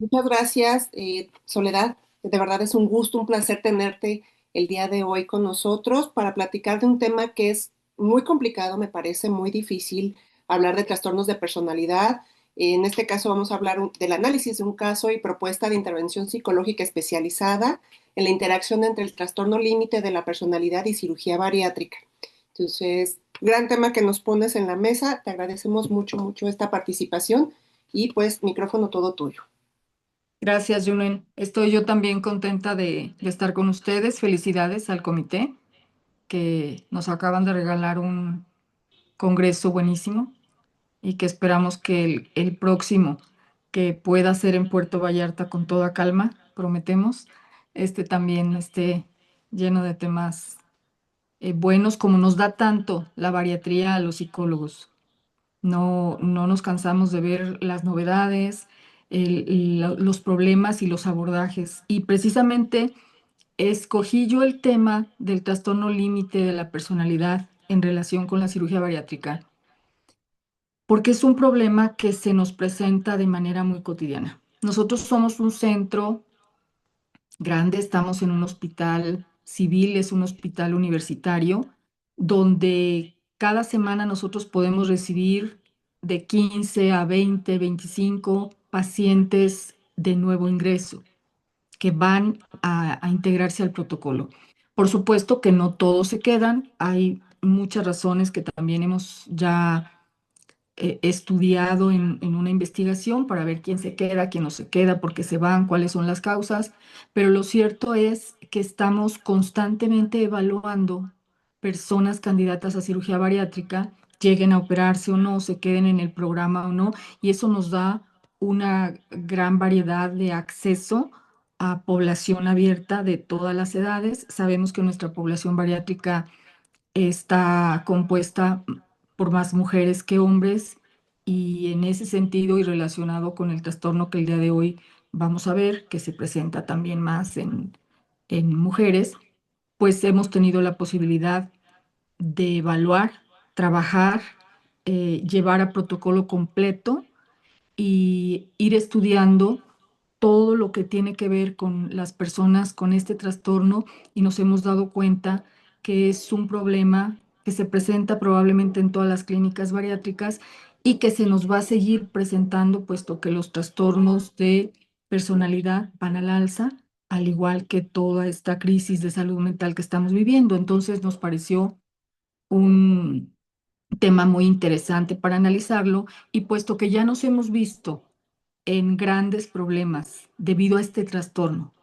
Muchas gracias, Soledad. De verdad es un gusto, un placer tenerte el día de hoy con nosotros para platicar de un tema que es muy complicado, me parece muy difícil hablar de trastornos de personalidad. En este caso vamos a hablar del análisis de un caso y propuesta de intervención psicológica especializada en la interacción entre el trastorno límite de la personalidad y cirugía bariátrica. Entonces, gran tema que nos pones en la mesa. Te agradecemos mucho, mucho esta participación y pues micrófono todo tuyo. Gracias, Julen. Estoy yo también contenta de estar con ustedes. Felicidades al comité que nos acaban de regalar un congreso buenísimo y que esperamos que el próximo que pueda ser en Puerto Vallarta con toda calma, prometemos, este también esté lleno de temas buenos como nos da tanto la bariatría a los psicólogos. No nos cansamos de ver las novedades, los problemas y los abordajes. Y precisamente escogí yo el tema del trastorno límite de la personalidad en relación con la cirugía bariátrica, porque es un problema que se nos presenta de manera muy cotidiana. Nosotros somos un centro grande, estamos en un hospital civil, es un hospital universitario, donde cada semana nosotros podemos recibir de 15 a 20, 25 pacientes de nuevo ingreso que van a integrarse al protocolo. Por supuesto que no todos se quedan, hay muchas razones que también hemos ya estudiado en una investigación para ver quién se queda, quién no se queda, por qué se van, cuáles son las causas, pero lo cierto es que estamos constantemente evaluando personas candidatas a cirugía bariátrica, lleguen a operarse o no, se queden en el programa o no, y eso nos da una gran variedad de acceso a población abierta de todas las edades. Sabemos que nuestra población bariátrica está compuesta por más mujeres que hombres y en ese sentido y relacionado con el trastorno que el día de hoy vamos a ver, que se presenta también más en mujeres, pues hemos tenido la posibilidad de evaluar, trabajar, llevar a protocolo completo y ir estudiando todo lo que tiene que ver con las personas con este trastorno y nos hemos dado cuenta que es un problema que se presenta probablemente en todas las clínicas bariátricas y que se nos va a seguir presentando puesto que los trastornos de personalidad van al alza, al igual que toda esta crisis de salud mental que estamos viviendo. Entonces nos pareció un tema muy interesante para analizarlo y puesto que ya nos hemos visto en grandes problemas debido a este trastorno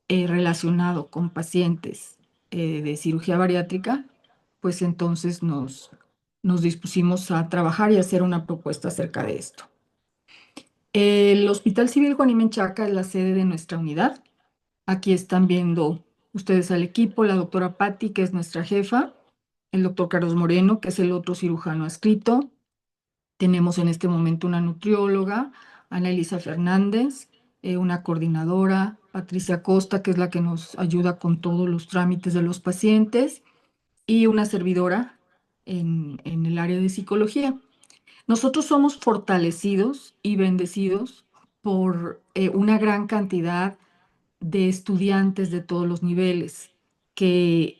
relacionado con pacientes de cirugía bariátrica, pues entonces nos dispusimos a trabajar y hacer una propuesta acerca de esto. El Hospital Civil Juan y Menchaca es la sede de nuestra unidad. Aquí están viendo ustedes al equipo, la doctora Patti, que es nuestra jefa, el doctor Carlos Moreno, que es el otro cirujano adscrito. Tenemos en este momento una nutrióloga, Ana Elisa Fernández, una coordinadora, Patricia Costa, que es la que nos ayuda con todos los trámites de los pacientes, y una servidora en el área de psicología. Nosotros somos fortalecidos y bendecidos por una gran cantidad de estudiantes de todos los niveles que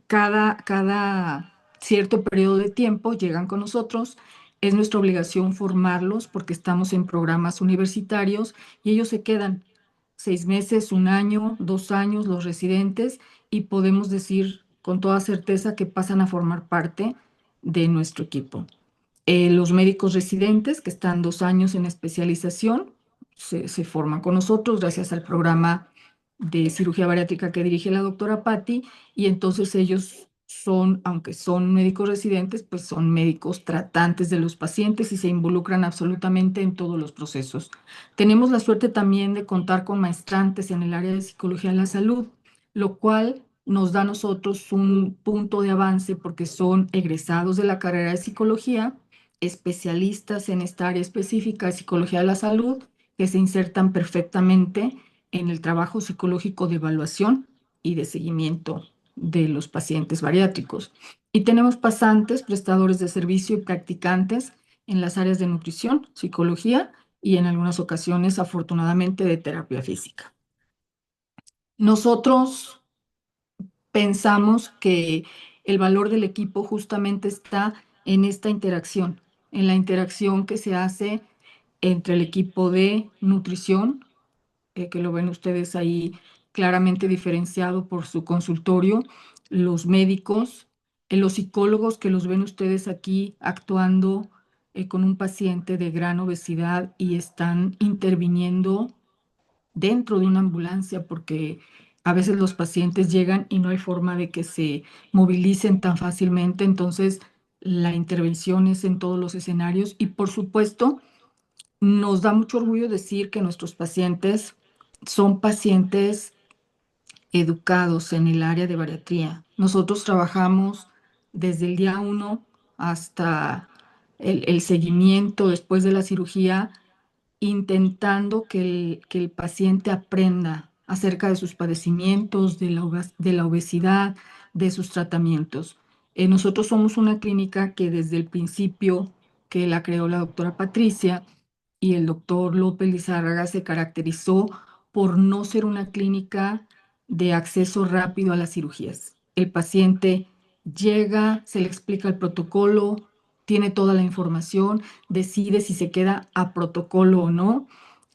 cada cierto periodo de tiempo llegan con nosotros. Es nuestra obligación formarlos porque estamos en programas universitarios y ellos se quedan 6 meses, un año, 2 años, los residentes, y podemos decir con toda certeza que pasan a formar parte de nuestro equipo. Los médicos residentes que están 2 años en especialización se forman con nosotros gracias al programa de cirugía bariátrica que dirige la doctora Patti y entonces ellos son, aunque son médicos residentes, pues son médicos tratantes de los pacientes y se involucran absolutamente en todos los procesos. Tenemos la suerte también de contar con maestrantes en el área de psicología de la salud, lo cual nos da a nosotros un punto de avance porque son egresados de la carrera de psicología, especialistas en esta área específica de psicología de la salud, que se insertan perfectamente en el trabajo psicológico de evaluación y de seguimiento de los pacientes bariátricos. Y tenemos pasantes, prestadores de servicio y practicantes en las áreas de nutrición, psicología y en algunas ocasiones, afortunadamente, de terapia física. Nosotros pensamos que el valor del equipo justamente está en esta interacción, en la interacción que se hace entre el equipo de nutrición, que lo ven ustedes ahí claramente diferenciado por su consultorio, los médicos, los psicólogos que los ven ustedes aquí actuando con un paciente de gran obesidad y están interviniendo dentro de una ambulancia porque a veces los pacientes llegan y no hay forma de que se movilicen tan fácilmente, entonces la intervención es en todos los escenarios y por supuesto nos da mucho orgullo decir que nuestros pacientes son pacientes educados en el área de bariatría. Nosotros trabajamos desde el día uno hasta el seguimiento después de la cirugía, intentando que el paciente aprenda acerca de sus padecimientos, de la obesidad, de sus tratamientos. Nosotros somos una clínica que desde el principio que la creó la doctora Patricia, y el doctor López Lizárraga se caracterizó por no ser una clínica de acceso rápido a las cirugías. El paciente llega, se le explica el protocolo, tiene toda la información, decide si se queda a protocolo o no,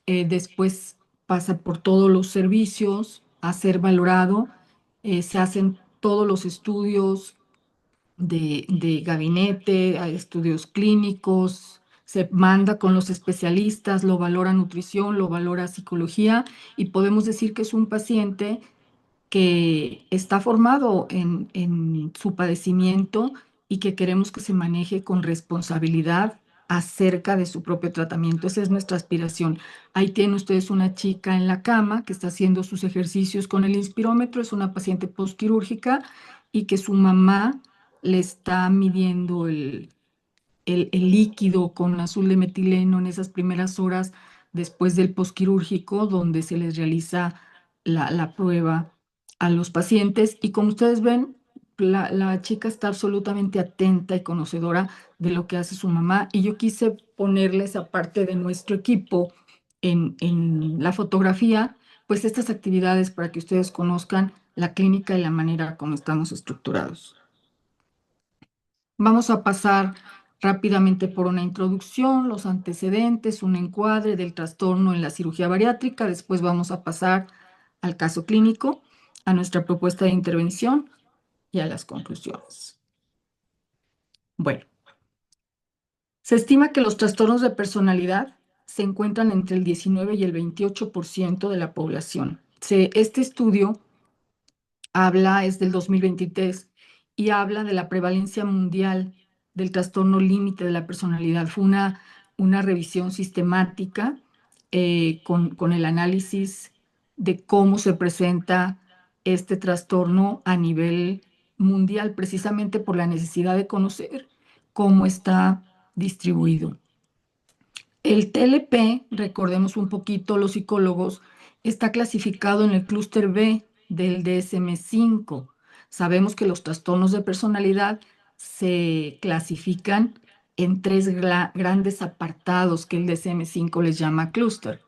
después pasa por todos los servicios a ser valorado, se hacen todos los estudios de gabinete, a estudios clínicos, se manda con los especialistas, lo valora nutrición, lo valora psicología y podemos decir que es un paciente que está formado en su padecimiento y que queremos que se maneje con responsabilidad acerca de su propio tratamiento. Esa es nuestra aspiración. Ahí tienen ustedes una chica en la cama que está haciendo sus ejercicios con el inspirómetro, es una paciente postquirúrgica y que su mamá le está midiendo el líquido con azul de metileno en esas primeras horas después del posquirúrgico, donde se les realiza la prueba a los pacientes. Y como ustedes ven, la chica está absolutamente atenta y conocedora de lo que hace su mamá. Y yo quise ponerles, aparte de nuestro equipo, en la fotografía, pues estas actividades para que ustedes conozcan la clínica y la manera como estamos estructurados. Vamos a pasar rápidamente por una introducción, los antecedentes, un encuadre del trastorno en la cirugía bariátrica. Después vamos a pasar al caso clínico, a nuestra propuesta de intervención y a las conclusiones. Bueno, se estima que los trastornos de personalidad se encuentran entre el 19 y el 28% de la población. Este estudio es del 2023 y habla de la prevalencia mundial del trastorno límite de la personalidad. Fue una revisión sistemática con el análisis de cómo se presenta este trastorno a nivel mundial, precisamente por la necesidad de conocer cómo está distribuido. El TLP, recordemos un poquito los psicólogos, está clasificado en el clúster B del DSM-5. Sabemos que los trastornos de personalidad se clasifican en tres grandes apartados que el DSM-5 les llama clúster.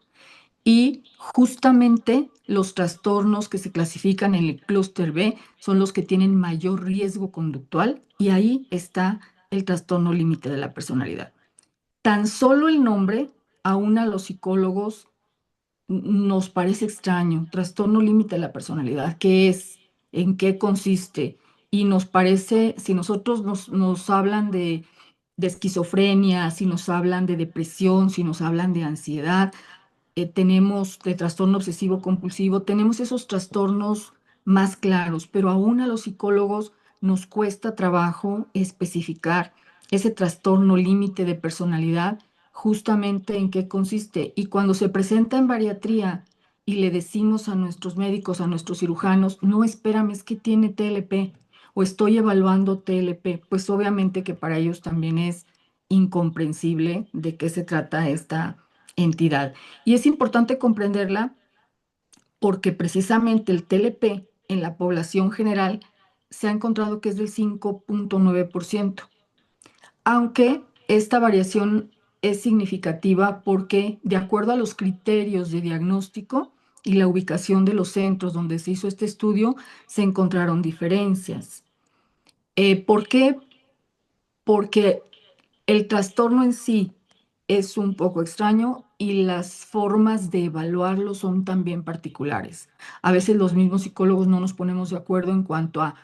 Y justamente los trastornos que se clasifican en el clúster B son los que tienen mayor riesgo conductual y ahí está el trastorno límite de la personalidad. Tan solo el nombre, aún a los psicólogos nos parece extraño. Trastorno límite de la personalidad, ¿qué es? ¿En qué consiste? Y nos parece, si nosotros nos hablan de esquizofrenia, si nos hablan de depresión, si nos hablan de ansiedad, tenemos de trastorno obsesivo compulsivo, tenemos esos trastornos más claros, pero aún a los psicólogos nos cuesta trabajo especificar ese trastorno límite de personalidad, justamente en qué consiste. Y cuando se presenta en bariatría y le decimos a nuestros médicos, a nuestros cirujanos, no, espérame, es que tiene TLP o estoy evaluando TLP, pues obviamente que para ellos también es incomprensible de qué se trata esta entidad. Y es importante comprenderla porque precisamente el TLP en la población general se ha encontrado que es del 5,9%, aunque esta variación es significativa porque, de acuerdo a los criterios de diagnóstico y la ubicación de los centros donde se hizo este estudio, se encontraron diferencias. ¿Por qué? Porque el trastorno en sí es un poco extraño y las formas de evaluarlo son también particulares. A veces los mismos psicólogos no nos ponemos de acuerdo en cuanto a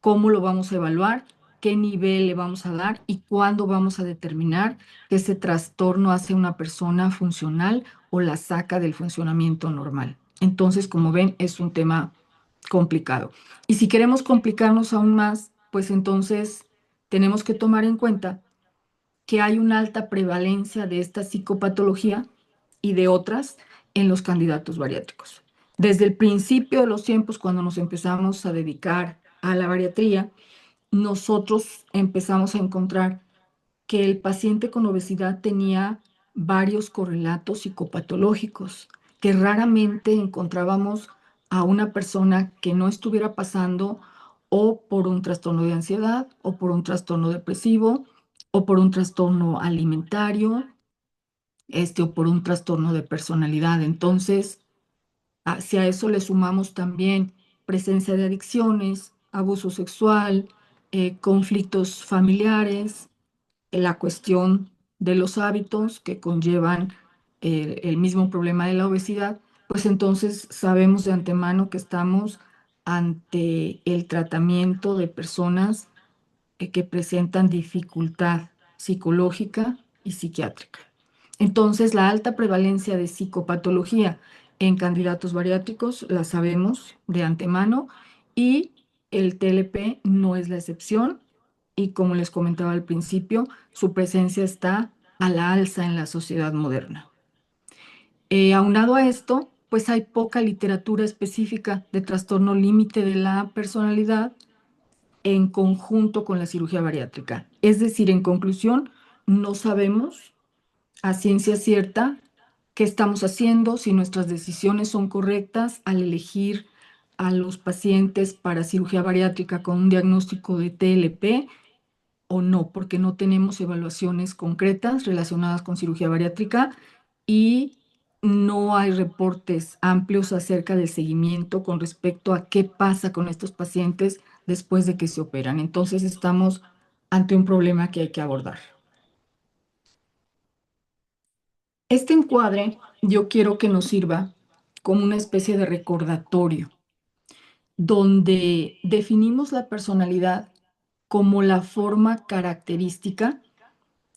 cómo lo vamos a evaluar, qué nivel le vamos a dar y cuándo vamos a determinar que ese trastorno hace una persona funcional o la saca del funcionamiento normal. Entonces, como ven, es un tema complicado. Y si queremos complicarnos aún más, pues entonces tenemos que tomar en cuenta que hay una alta prevalencia de esta psicopatología y de otras en los candidatos bariátricos. Desde el principio de los tiempos, cuando nos empezamos a dedicar a la bariatría, nosotros empezamos a encontrar que el paciente con obesidad tenía varios correlatos psicopatológicos, que raramente encontrábamos a una persona que no estuviera pasando o por un trastorno de ansiedad, o por un trastorno depresivo, o por un trastorno alimentario, o por un trastorno de personalidad. Entonces, si a eso le sumamos también presencia de adicciones, abuso sexual, conflictos familiares, la cuestión de los hábitos que conllevan el mismo problema de la obesidad, pues entonces sabemos de antemano que estamos ante el tratamiento de personas que presentan dificultad psicológica y psiquiátrica. Entonces, la alta prevalencia de psicopatología en candidatos bariátricos la sabemos de antemano y el TLP no es la excepción y como les comentaba al principio, su presencia está a la alza en la sociedad moderna. Aunado a esto, pues hay poca literatura específica de trastorno límite de la personalidad en conjunto con la cirugía bariátrica. Es decir, en conclusión, no sabemos a ciencia cierta qué estamos haciendo, si nuestras decisiones son correctas al elegir a los pacientes para cirugía bariátrica con un diagnóstico de TLP o no, porque no tenemos evaluaciones concretas relacionadas con cirugía bariátrica y no hay reportes amplios acerca del seguimiento con respecto a qué pasa con estos pacientes después de que se operan. Entonces estamos ante un problema que hay que abordar. Este encuadre yo quiero que nos sirva como una especie de recordatorio, donde definimos la personalidad como la forma característica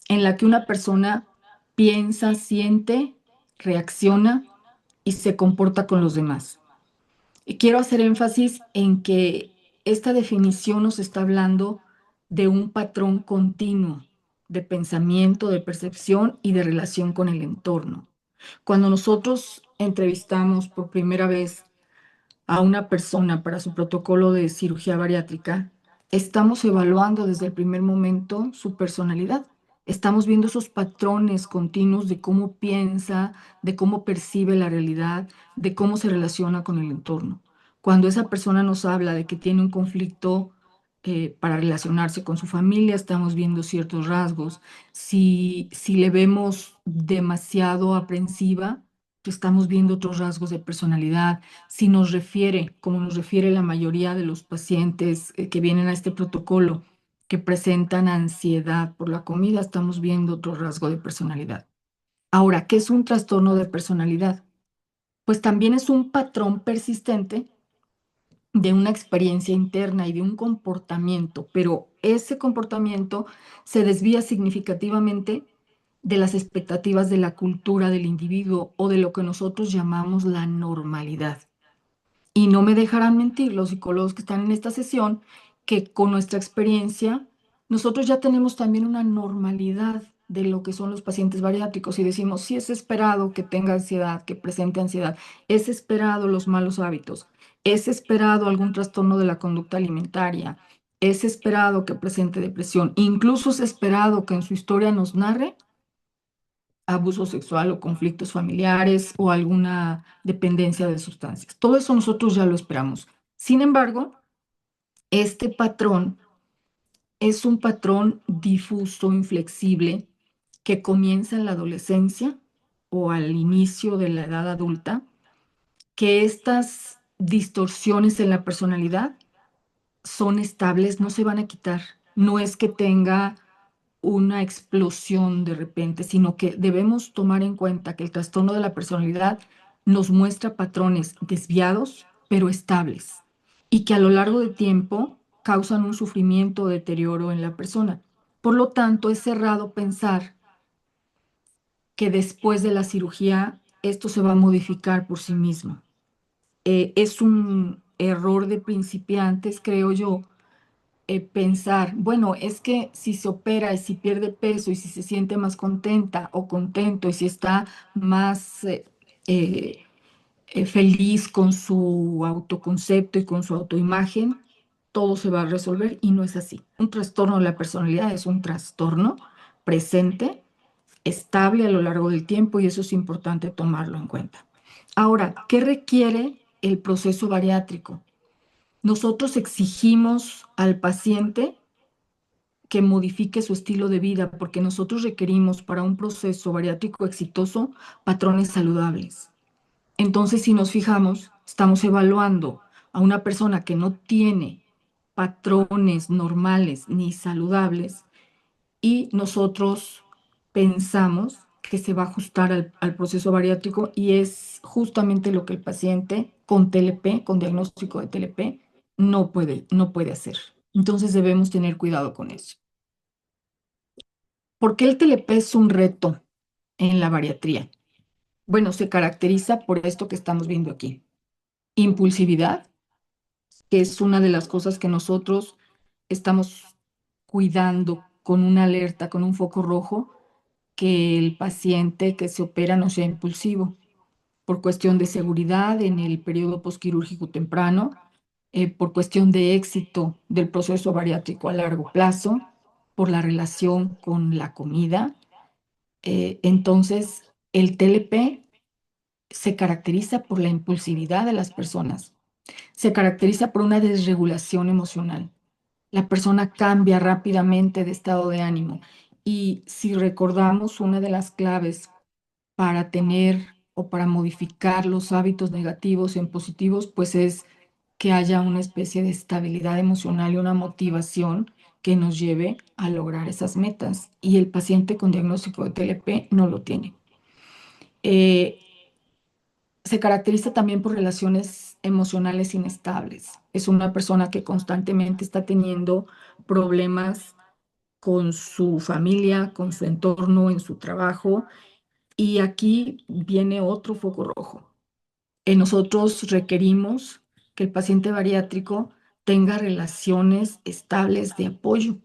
en la que una persona piensa, siente, reacciona y se comporta con los demás. Y quiero hacer énfasis en que esta definición nos está hablando de un patrón continuo de pensamiento, de percepción y de relación con el entorno. Cuando nosotros entrevistamos por primera vez a una persona para su protocolo de cirugía bariátrica, estamos evaluando desde el primer momento su personalidad. Estamos viendo esos patrones continuos de cómo piensa, de cómo percibe la realidad, de cómo se relaciona con el entorno. Cuando esa persona nos habla de que tiene un conflicto para relacionarse con su familia, estamos viendo ciertos rasgos. Si le vemos demasiado aprensiva, pues estamos viendo otros rasgos de personalidad. Si nos refiere, como nos refiere la mayoría de los pacientes que vienen a este protocolo, que presentan ansiedad por la comida, estamos viendo otro rasgo de personalidad. Ahora, ¿qué es un trastorno de personalidad? Pues también es un patrón persistente de una experiencia interna y de un comportamiento, pero ese comportamiento se desvía significativamente de las expectativas de la cultura del individuo o de lo que nosotros llamamos la normalidad. Y no me dejarán mentir los psicólogos que están en esta sesión, que con nuestra experiencia, nosotros ya tenemos también una normalidad de lo que son los pacientes bariátricos y decimos, sí es esperado que tenga ansiedad, que presente ansiedad, es esperado los malos hábitos, es esperado algún trastorno de la conducta alimentaria, es esperado que presente depresión, incluso es esperado que en su historia nos narre abuso sexual o conflictos familiares o alguna dependencia de sustancias. Todo eso nosotros ya lo esperamos. Sin embargo, este patrón es un patrón difuso, inflexible, que comienza en la adolescencia o al inicio de la edad adulta, que estas distorsiones en la personalidad son estables, no se van a quitar. No es que tenga una explosión de repente, sino que debemos tomar en cuenta que el trastorno de la personalidad nos muestra patrones desviados, pero estables, y que a lo largo del tiempo causan un sufrimiento o deterioro en la persona. Por lo tanto, es cerrado pensar que después de la cirugía esto se va a modificar por sí mismo. Es un error de principiantes, creo yo, pensar, bueno, es que si se opera y si pierde peso y si se siente más contenta o contento y si está más eh, feliz con su autoconcepto y con su autoimagen, todo se va a resolver y no es así. Un trastorno de la personalidad es un trastorno presente, estable a lo largo del tiempo y eso es importante tomarlo en cuenta. Ahora, ¿qué requiere el proceso bariátrico? Nosotros exigimos al paciente que modifique su estilo de vida, porque nosotros requerimos para un proceso bariátrico exitoso patrones saludables. Entonces, si nos fijamos, estamos evaluando a una persona que no tiene patrones normales ni saludables y nosotros pensamos que se va a ajustar al proceso bariátrico y es justamente lo que el paciente con TLP, con diagnóstico de TLP, no puede hacer. Entonces debemos tener cuidado con eso. ¿Por qué el TLP es un reto en la bariatría? Bueno, se caracteriza por esto que estamos viendo aquí. Impulsividad, que es una de las cosas que nosotros estamos cuidando con una alerta, con un foco rojo, que el paciente que se opera no sea impulsivo, por cuestión de seguridad en el periodo posquirúrgico temprano, por cuestión de éxito del proceso bariátrico a largo plazo, por la relación con la comida. Entonces, el TLP se caracteriza por la impulsividad de las personas, se caracteriza por una desregulación emocional. La persona cambia rápidamente de estado de ánimo y si recordamos una de las claves para tener o para modificar los hábitos negativos en positivos, pues es que haya una especie de estabilidad emocional y una motivación que nos lleve a lograr esas metas. Y el paciente con diagnóstico de TLP no lo tiene. Eh, Se caracteriza también por relaciones emocionales inestables. Es una persona que constantemente está teniendo problemas con su familia, con su entorno, en su trabajo. Y aquí viene otro foco rojo. Nosotros requerimos que el paciente bariátrico tenga relaciones estables de apoyo.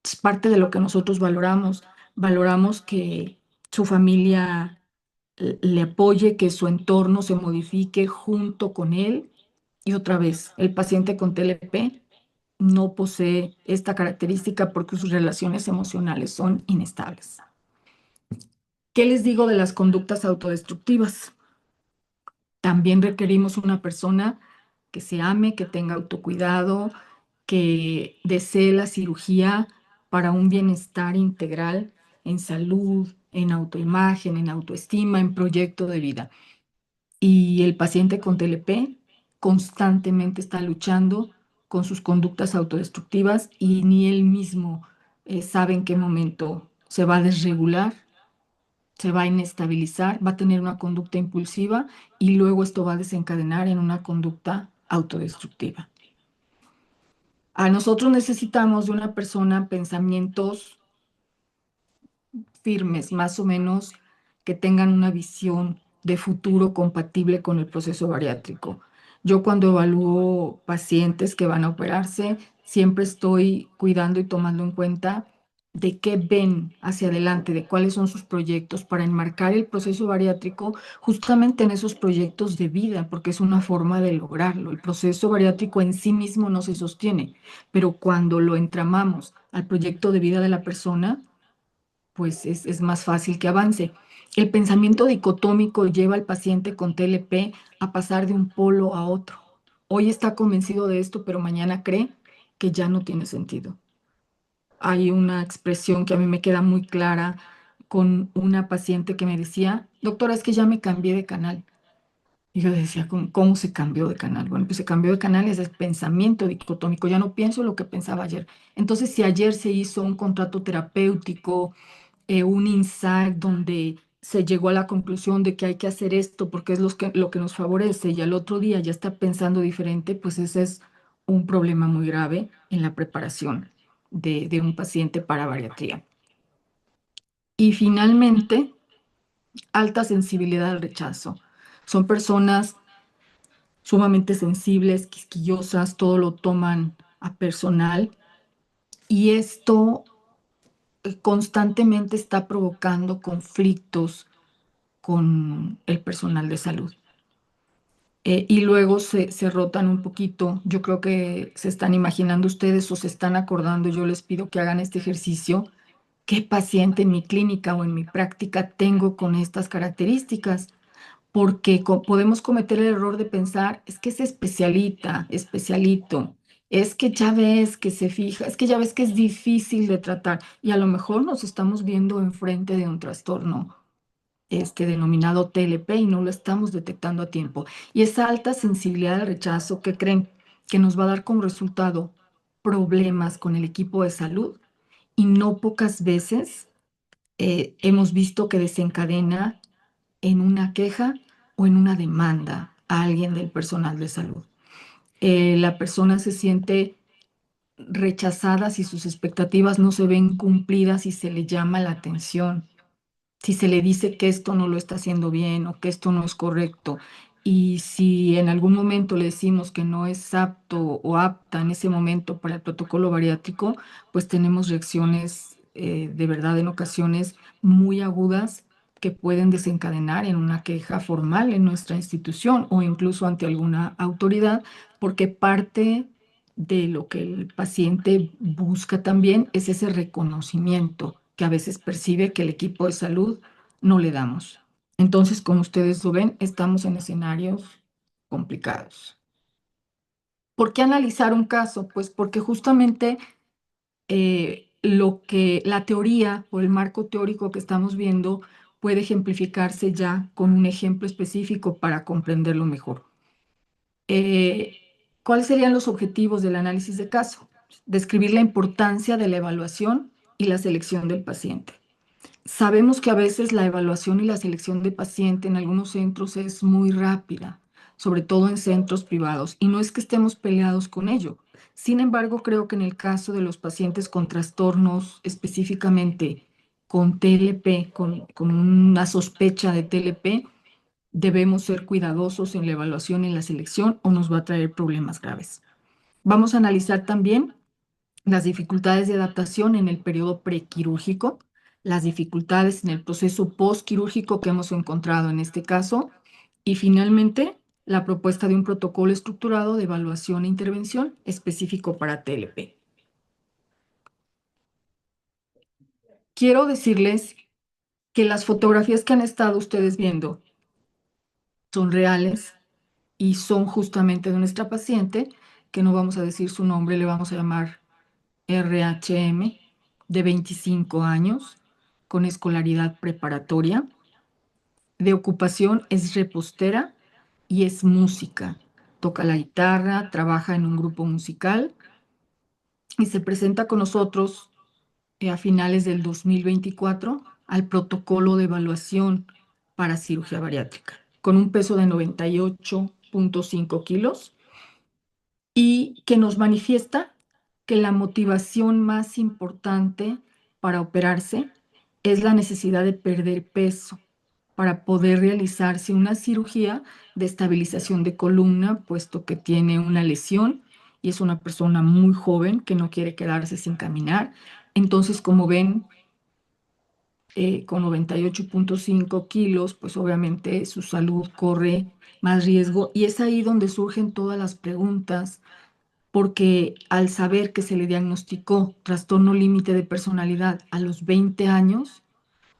Es parte de lo que nosotros valoramos. Valoramos que su familia le apoye, que su entorno se modifique junto con él. Y otra vez, el paciente con TLP no posee esta característica porque sus relaciones emocionales son inestables. ¿Qué les digo de las conductas autodestructivas? También requerimos una persona que se ame, que tenga autocuidado, que desee la cirugía para un bienestar integral en salud, en autoimagen, en autoestima, en proyecto de vida. Y el paciente con TLP constantemente está luchando con sus conductas autodestructivas y ni él mismo sabe en qué momento se va a desregular, se va a inestabilizar, va a tener una conducta impulsiva y luego esto va a desencadenar en una conducta autodestructiva. A nosotros necesitamos de una persona pensamientos firmes, más o menos que tengan una visión de futuro compatible con el proceso bariátrico. Yo cuando evalúo pacientes que van a operarse, siempre estoy cuidando y tomando en cuenta de qué ven hacia adelante, de cuáles son sus proyectos para enmarcar el proceso bariátrico justamente en esos proyectos de vida, porque es una forma de lograrlo. El proceso bariátrico en sí mismo no se sostiene, pero cuando lo entramamos al proyecto de vida de la persona, pues es más fácil que avance. El pensamiento dicotómico lleva al paciente con TLP a pasar de un polo a otro. Hoy está convencido de esto, pero mañana cree que ya no tiene sentido. Hay una expresión que a mí me queda muy clara con una paciente que me decía, doctora, es que ya me cambié de canal. Y yo decía, ¿cómo se cambió de canal? Bueno, pues se cambió de canal, es el pensamiento dicotómico, ya no pienso lo que pensaba ayer. Entonces, si ayer se hizo un contrato terapéutico, un insight donde se llegó a la conclusión de que hay que hacer esto porque es lo que nos favorece y al otro día ya está pensando diferente, pues ese es un problema muy grave en la preparación de un paciente para bariatría. Y finalmente, alta sensibilidad al rechazo. Son personas sumamente sensibles, quisquillosas, todo lo toman a personal y esto constantemente está provocando conflictos con el personal de salud. Y luego se rotan un poquito. Yo creo que se están imaginando ustedes o se están acordando. Yo les pido que hagan este ejercicio. ¿Qué paciente en mi clínica o en mi práctica tengo con estas características? Porque podemos cometer el error de pensar, es que es especialita, especialito, es que ya ves que se fija, es que ya ves que es difícil de tratar y a lo mejor nos estamos viendo enfrente de un trastorno denominado TLP y no lo estamos detectando a tiempo. Y esa alta sensibilidad al rechazo, ¿que creen? Que nos va a dar como resultado problemas con el equipo de salud y no pocas veces hemos visto que desencadena en una queja o en una demanda a alguien del personal de salud. La persona se siente rechazada si sus expectativas no se ven cumplidas y se le llama la atención, si se le dice que esto no lo está haciendo bien o que esto no es correcto. Y si en algún momento le decimos que no es apto o apta en ese momento para el protocolo bariátrico, pues tenemos reacciones de verdad en ocasiones muy agudas que pueden desencadenar en una queja formal en nuestra institución o incluso ante alguna autoridad, porque parte de lo que el paciente busca también es ese reconocimiento que a veces percibe que el equipo de salud no le damos. Entonces, como ustedes lo ven, estamos en escenarios complicados. ¿Por qué analizar un caso? Pues porque justamente lo que la teoría o el marco teórico que estamos viendo puede ejemplificarse ya con un ejemplo específico para comprenderlo mejor. Eh, ¿Cuáles serían los objetivos del análisis de caso? Describir la importancia de la evaluación y la selección del paciente. Sabemos que a veces la evaluación y la selección de paciente en algunos centros es muy rápida, sobre todo en centros privados, y no es que estemos peleados con ello. Sin embargo, creo que en el caso de los pacientes con trastornos, específicamente con TLP, con una sospecha de TLP, debemos ser cuidadosos en la evaluación y en la selección o nos va a traer problemas graves. Vamos a analizar también las dificultades de adaptación en el periodo prequirúrgico, las dificultades en el proceso postquirúrgico que hemos encontrado en este caso y finalmente la propuesta de un protocolo estructurado de evaluación e intervención específico para TLP. Quiero decirles que las fotografías que han estado ustedes viendo son reales y son justamente de nuestra paciente, que no vamos a decir su nombre, le vamos a llamar RHM, de 25 años, con escolaridad preparatoria. De ocupación es repostera y es música. Toca la guitarra, trabaja en un grupo musical y se presenta con nosotros a finales del 2024 al protocolo de evaluación para cirugía bariátrica, con un peso de 98.5 kilos y que nos manifiesta que la motivación más importante para operarse es la necesidad de perder peso para poder realizarse una cirugía de estabilización de columna, puesto que tiene una lesión y es una persona muy joven que no quiere quedarse sin caminar. Entonces, como ven, con 98.5 kilos, pues obviamente su salud corre más riesgo y es ahí donde surgen todas las preguntas porque al saber que se le diagnosticó trastorno límite de personalidad a los 20 años,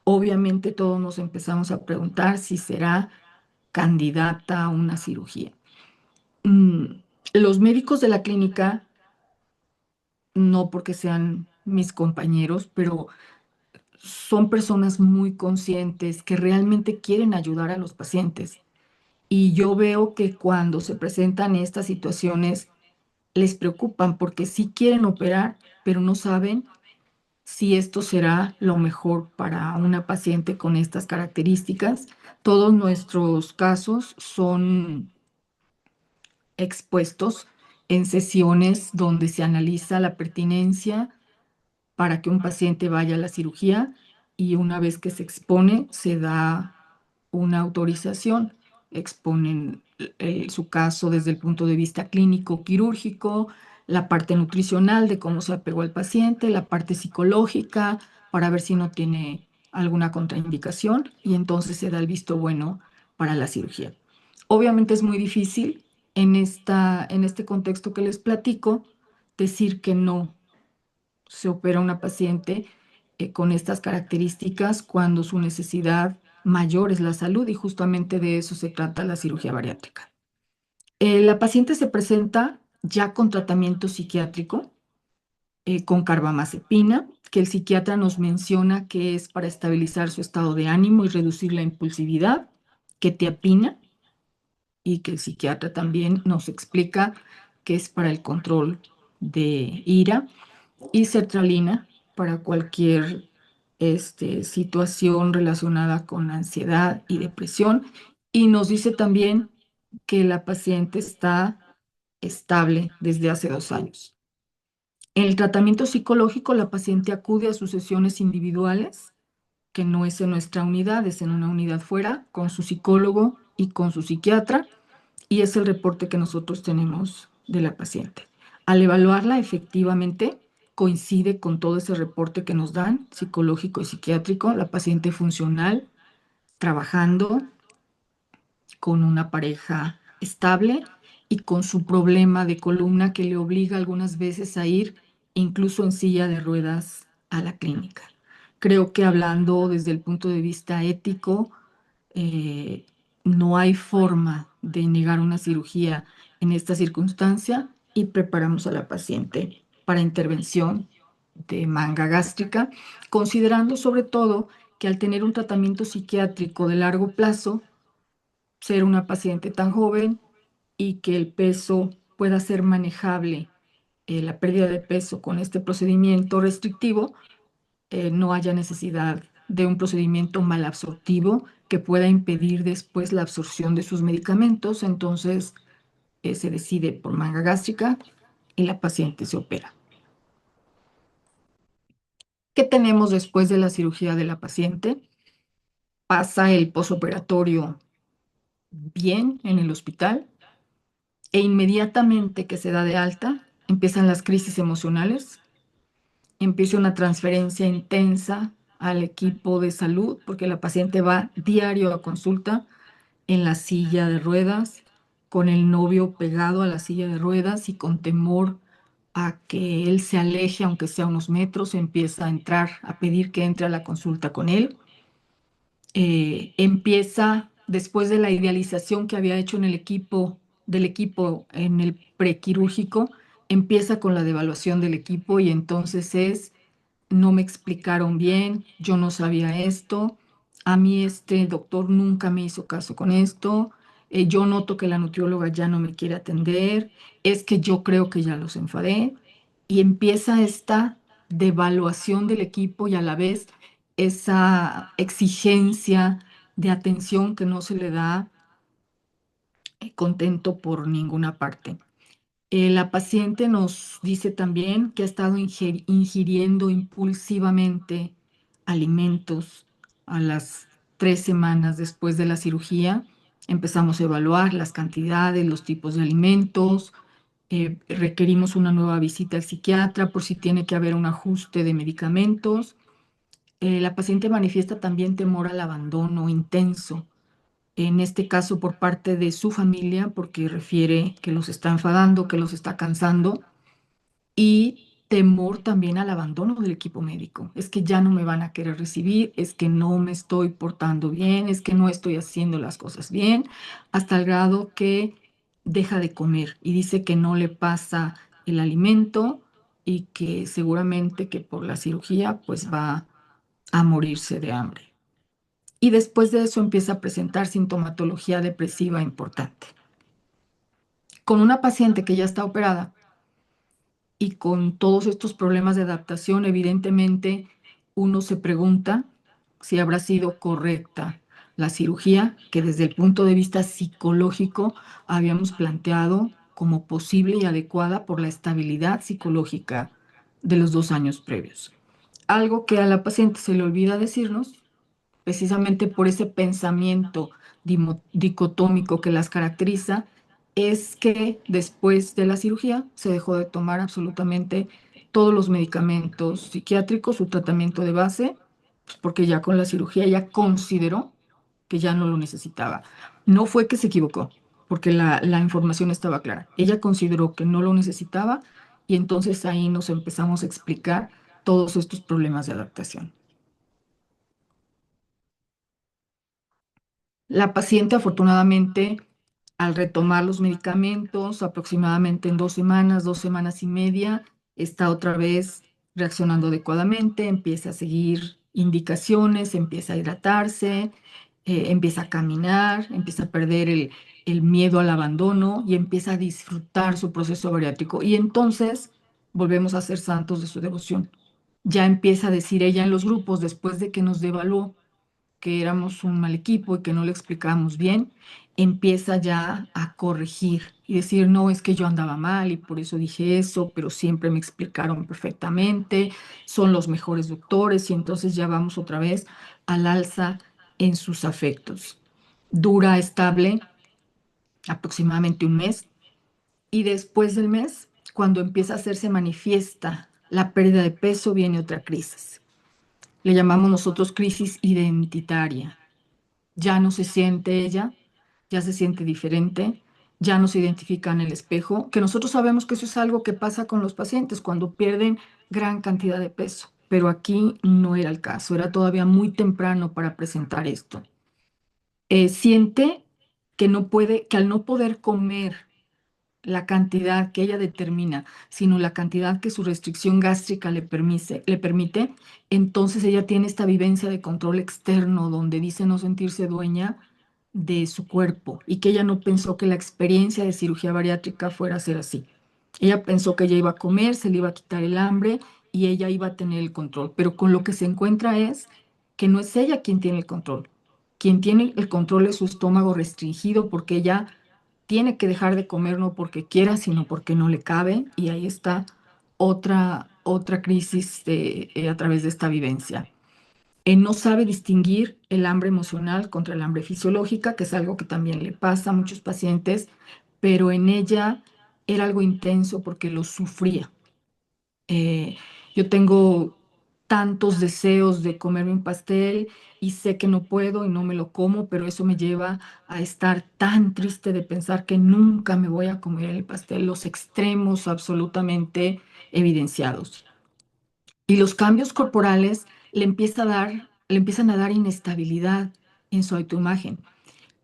obviamente todos nos empezamos a preguntar si será candidata a una cirugía. Mm, los médicos de la clínica, no porque sean mis compañeros, pero son personas muy conscientes que realmente quieren ayudar a los pacientes. Y yo veo que cuando se presentan estas situaciones, les preocupan porque sí quieren operar, pero no saben si esto será lo mejor para una paciente con estas características. Todos nuestros casos son expuestos en sesiones donde se analiza la pertinencia para que un paciente vaya a la cirugía y una vez que se expone se da una autorización. Exponen su caso desde el punto de vista clínico, quirúrgico, la parte nutricional de cómo se apegó al paciente, la parte psicológica para ver si no tiene alguna contraindicación y entonces se da el visto bueno para la cirugía. Obviamente es muy difícil en este contexto que les platico decir que no se opera una paciente con estas características cuando su necesidad mayor es la salud y justamente de eso se trata la cirugía bariátrica. La paciente se presenta ya con tratamiento psiquiátrico, con carbamazepina, que el psiquiatra nos menciona que es para estabilizar su estado de ánimo y reducir la impulsividad, quetiapina, y que el psiquiatra también nos explica que es para el control de ira y sertralina para cualquier situación relacionada con ansiedad y depresión. Y nos dice también que la paciente está estable desde hace 2 años. En el tratamiento psicológico, la paciente acude a sus sesiones individuales, que no es en nuestra unidad, es en una unidad fuera, con su psicólogo y con su psiquiatra y es el reporte que nosotros tenemos de la paciente. Al evaluarla, efectivamente, coincide con todo ese reporte que nos dan, psicológico y psiquiátrico, la paciente funcional, trabajando con una pareja estable y con su problema de columna que le obliga algunas veces a ir incluso en silla de ruedas a la clínica. Creo que hablando desde el punto de vista ético, eh, no hay forma de negar una cirugía en esta circunstancia y preparamos a la paciente para intervención de manga gástrica, considerando sobre todo que al tener un tratamiento psiquiátrico de largo plazo, ser una paciente tan joven y que el peso pueda ser manejable, la pérdida de peso con este procedimiento restrictivo, no haya necesidad de un procedimiento malabsortivo que pueda impedir después la absorción de sus medicamentos. Entonces, se decide por manga gástrica y la paciente se opera. ¿Qué tenemos después de la cirugía de la paciente? Pasa el posoperatorio bien en el hospital e inmediatamente que se da de alta, empiezan las crisis emocionales, empieza una transferencia intensa al equipo de salud, porque la paciente va diario a consulta en la silla de ruedas, con el novio pegado a la silla de ruedas y con temor a que él se aleje, aunque sea unos metros, empieza a entrar, a pedir que entre a la consulta con él. Empieza, después de la idealización que había hecho en el equipo, del equipo en el prequirúrgico, empieza con la devaluación del equipo y entonces no me explicaron bien, yo no sabía esto, a mí este doctor nunca me hizo caso con esto, yo noto que la nutrióloga ya no me quiere atender, es que yo creo que ya los enfadé y empieza esta devaluación del equipo y a la vez esa exigencia de atención que no se le da contento por ninguna parte. La paciente nos dice también que ha estado ingiriendo impulsivamente alimentos a las 3 semanas después de la cirugía. Empezamos a evaluar las cantidades, los tipos de alimentos. Requerimos una nueva visita al psiquiatra por si tiene que haber un ajuste de medicamentos. La paciente manifiesta también temor al abandono intenso, en este caso por parte de su familia, porque refiere que los está enfadando, que los está cansando, y temor también al abandono del equipo médico. Es que ya no me van a querer recibir, es que no me estoy portando bien, es que no estoy haciendo las cosas bien, hasta el grado que deja de comer y dice que no le pasa el alimento y que seguramente que por la cirugía pues va a morirse de hambre. Y después de eso empieza a presentar sintomatología depresiva importante. Con una paciente que ya está operada y con todos estos problemas de adaptación, evidentemente uno se pregunta si habrá sido correcta la cirugía que desde el punto de vista psicológico habíamos planteado como posible y adecuada por la estabilidad psicológica de los 2 años previos. Algo que a la paciente se le olvida decirnos, precisamente por ese pensamiento dicotómico que las caracteriza, es que después de la cirugía se dejó de tomar absolutamente todos los medicamentos psiquiátricos, su tratamiento de base, pues porque ya con la cirugía ella consideró que ya no lo necesitaba. No fue que se equivocó, porque la información estaba clara. Ella consideró que no lo necesitaba y entonces ahí nos empezamos a explicar todos estos problemas de adaptación. La paciente, afortunadamente, al retomar los medicamentos, aproximadamente en 2 semanas, 2 semanas y media, está otra vez reaccionando adecuadamente, empieza a seguir indicaciones, empieza a hidratarse, empieza a caminar, empieza a perder el miedo al abandono y empieza a disfrutar su proceso bariátrico. Y entonces volvemos a ser santos de su devoción. Ya empieza a decir ella en los grupos, después de que nos devaluó, que éramos un mal equipo y que no le explicábamos bien, empieza ya a corregir y decir, no, es que yo andaba mal y por eso dije eso, pero siempre me explicaron perfectamente, son los mejores doctores y entonces ya vamos otra vez al alza en sus afectos. Dura estable aproximadamente un mes y después del mes, cuando empieza a hacerse manifiesta la pérdida de peso, viene otra crisis. Le llamamos nosotros crisis identitaria. Ya no se siente ella, ya se siente diferente, ya no se identifica en el espejo, que nosotros sabemos que eso es algo que pasa con los pacientes cuando pierden gran cantidad de peso, pero aquí no era el caso, era todavía muy temprano para presentar esto. Siente que no puede, que al no poder comer la cantidad que ella determina, sino la cantidad que su restricción gástrica le permite, entonces ella tiene esta vivencia de control externo donde dice no sentirse dueña de su cuerpo y que ella no pensó que la experiencia de cirugía bariátrica fuera a ser así. Ella pensó que ella iba a comer, se le iba a quitar el hambre y ella iba a tener el control, pero con lo que se encuentra es que no es ella quien tiene el control. Quien tiene el control es su estómago restringido porque ella tiene que dejar de comer no porque quiera, sino porque no le cabe, y ahí está otra crisis a través de esta vivencia. No sabe distinguir el hambre emocional contra el hambre fisiológica, que es algo que también le pasa a muchos pacientes, pero en ella era algo intenso porque lo sufría. Eh, yo tengo tantos deseos de comerme un pastel y sé que no puedo y no me lo como, pero eso me lleva a estar tan triste de pensar que nunca me voy a comer el pastel, los extremos absolutamente evidenciados. Y los cambios corporales le empiezan a dar inestabilidad en su autoimagen.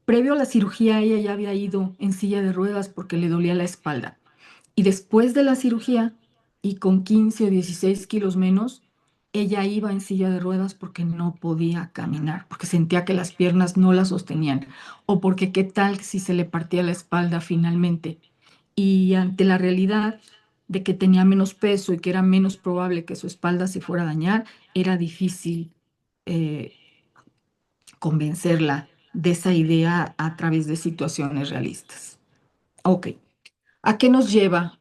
Previo a la cirugía, ella ya había ido en silla de ruedas porque le dolía la espalda. Y después de la cirugía, y con 15 o 16 kilos menos, ella iba en silla de ruedas porque no podía caminar, porque sentía que las piernas no la sostenían, o porque qué tal si se le partía la espalda finalmente. Y ante la realidad de que tenía menos peso y que era menos probable que su espalda se fuera a dañar, era difícil eh, convencerla de esa idea a través de situaciones realistas. Ok, ¿a qué nos lleva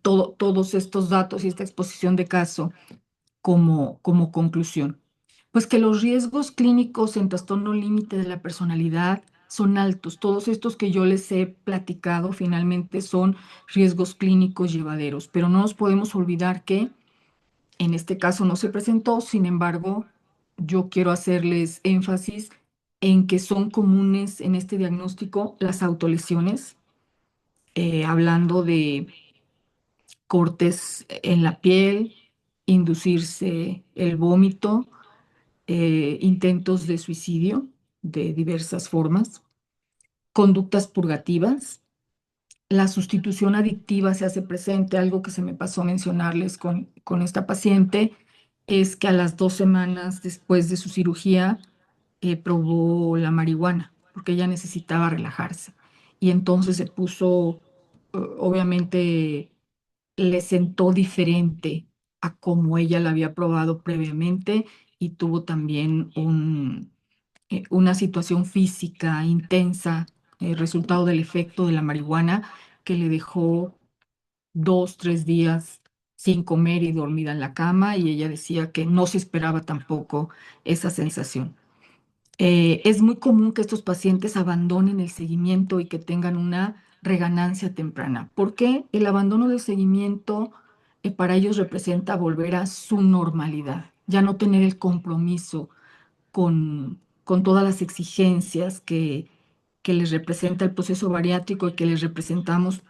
todos estos datos y esta exposición de caso como conclusión? Pues que los riesgos clínicos en trastorno límite de la personalidad son altos. Todos estos que yo les he platicado finalmente son riesgos clínicos llevaderos, pero no nos podemos olvidar que en este caso no se presentó. Sin embargo, yo quiero hacerles énfasis en que son comunes en este diagnóstico las autolesiones, hablando de cortes en la piel, inducirse el vómito, intentos de suicidio de diversas formas, conductas purgativas. La sustitución adictiva se hace presente, algo que se me pasó a mencionarles con esta paciente, es que a las 2 semanas después de su cirugía probó la marihuana, porque ella necesitaba relajarse. Y entonces se puso, obviamente, le sentó diferente a como ella la había probado previamente y tuvo también una situación física intensa, resultado del efecto de la marihuana, que le dejó 2, 3 días sin comer y dormida en la cama, y ella decía que no se esperaba tampoco esa sensación. Es muy común que estos pacientes abandonen el seguimiento y que tengan una reganancia temprana, porque el abandono del seguimiento para ellos representa volver a su normalidad, ya no tener el compromiso con todas las exigencias que les representa el proceso bariátrico y que les representamos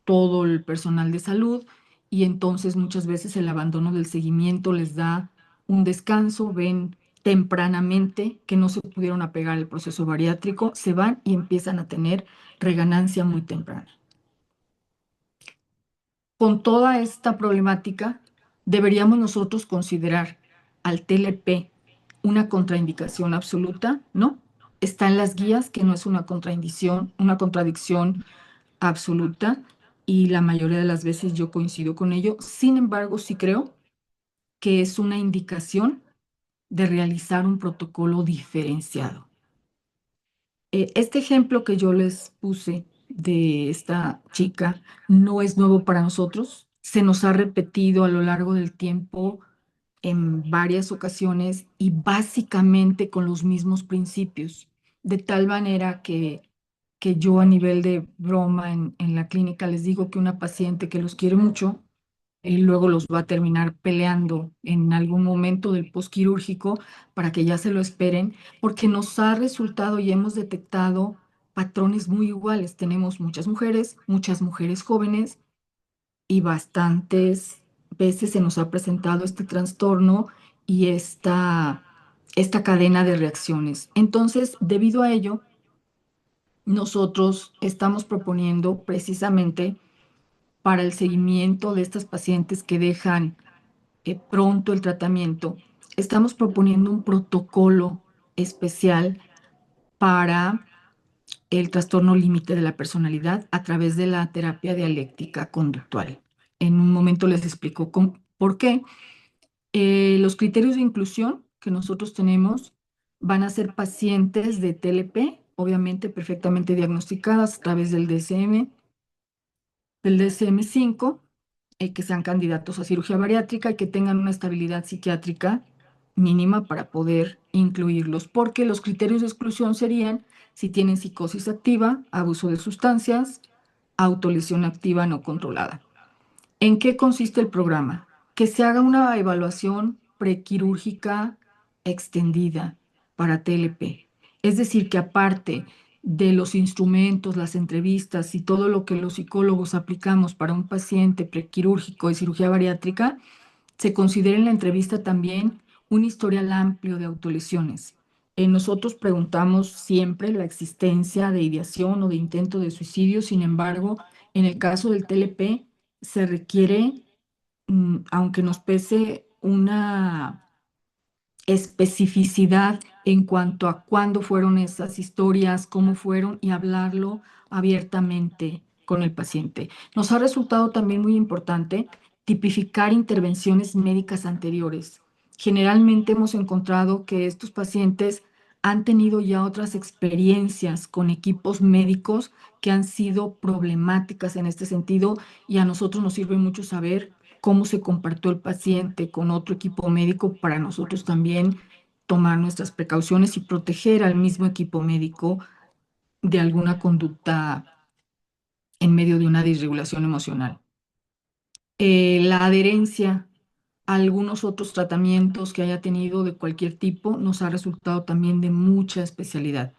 todo el personal de salud. Y entonces muchas veces el abandono del seguimiento les da un descanso, ven tempranamente que no se pudieron apegar al proceso bariátrico, se van y empiezan a tener reganancia muy temprana. Con toda esta problemática, deberíamos nosotros considerar al TLP una contraindicación absoluta, ¿no? Está en las guías que no es una contradicción absoluta, y la mayoría de las veces yo coincido con ello. Sin embargo, sí creo que es una indicación de realizar un protocolo diferenciado. Este ejemplo que yo les puse de esta chica no es nuevo para nosotros. Se nos ha repetido a lo largo del tiempo en varias ocasiones y básicamente con los mismos principios, de tal manera que yo, a nivel de broma en la clínica, les digo que una paciente que los quiere mucho y luego los va a terminar peleando en algún momento del posquirúrgico para que ya se lo esperen, porque nos ha resultado y hemos detectado patrones muy iguales. Tenemos muchas mujeres jóvenes, y bastantes veces se nos ha presentado este trastorno y esta cadena de reacciones. Entonces, debido a ello, nosotros estamos proponiendo precisamente para el seguimiento de estas pacientes que dejan pronto el tratamiento, estamos proponiendo un protocolo especial para el trastorno límite de la personalidad a través de la terapia dialéctica conductual. En un momento les explico por qué. Los criterios de inclusión que nosotros tenemos van a ser pacientes de TLP, obviamente perfectamente diagnosticadas a través del DSM-5, que sean candidatos a cirugía bariátrica y que tengan una estabilidad psiquiátrica mínima para poder incluirlos, porque los criterios de exclusión serían si tienen psicosis activa, abuso de sustancias, autolesión activa no controlada. ¿En qué consiste el programa? Que se haga una evaluación prequirúrgica extendida para TLP. Es decir, que aparte de los instrumentos, las entrevistas y todo lo que los psicólogos aplicamos para un paciente prequirúrgico de cirugía bariátrica, se considera en la entrevista también un historial amplio de autolesiones. Nosotros preguntamos siempre la existencia de ideación o de intento de suicidio. Sin embargo, en el caso del TLP se requiere, aunque nos pese, una especificidad en cuanto a cuándo fueron esas historias, cómo fueron, y hablarlo abiertamente con el paciente. Nos ha resultado también muy importante tipificar intervenciones médicas anteriores. Generalmente hemos encontrado que estos pacientes han tenido ya otras experiencias con equipos médicos que han sido problemáticas en este sentido, y a nosotros nos sirve mucho saber cómo se compartió el paciente con otro equipo médico para nosotros también tomar nuestras precauciones y proteger al mismo equipo médico de alguna conducta en medio de una disregulación emocional. La adherencia a algunos otros tratamientos que haya tenido de cualquier tipo nos ha resultado también de mucha especialidad.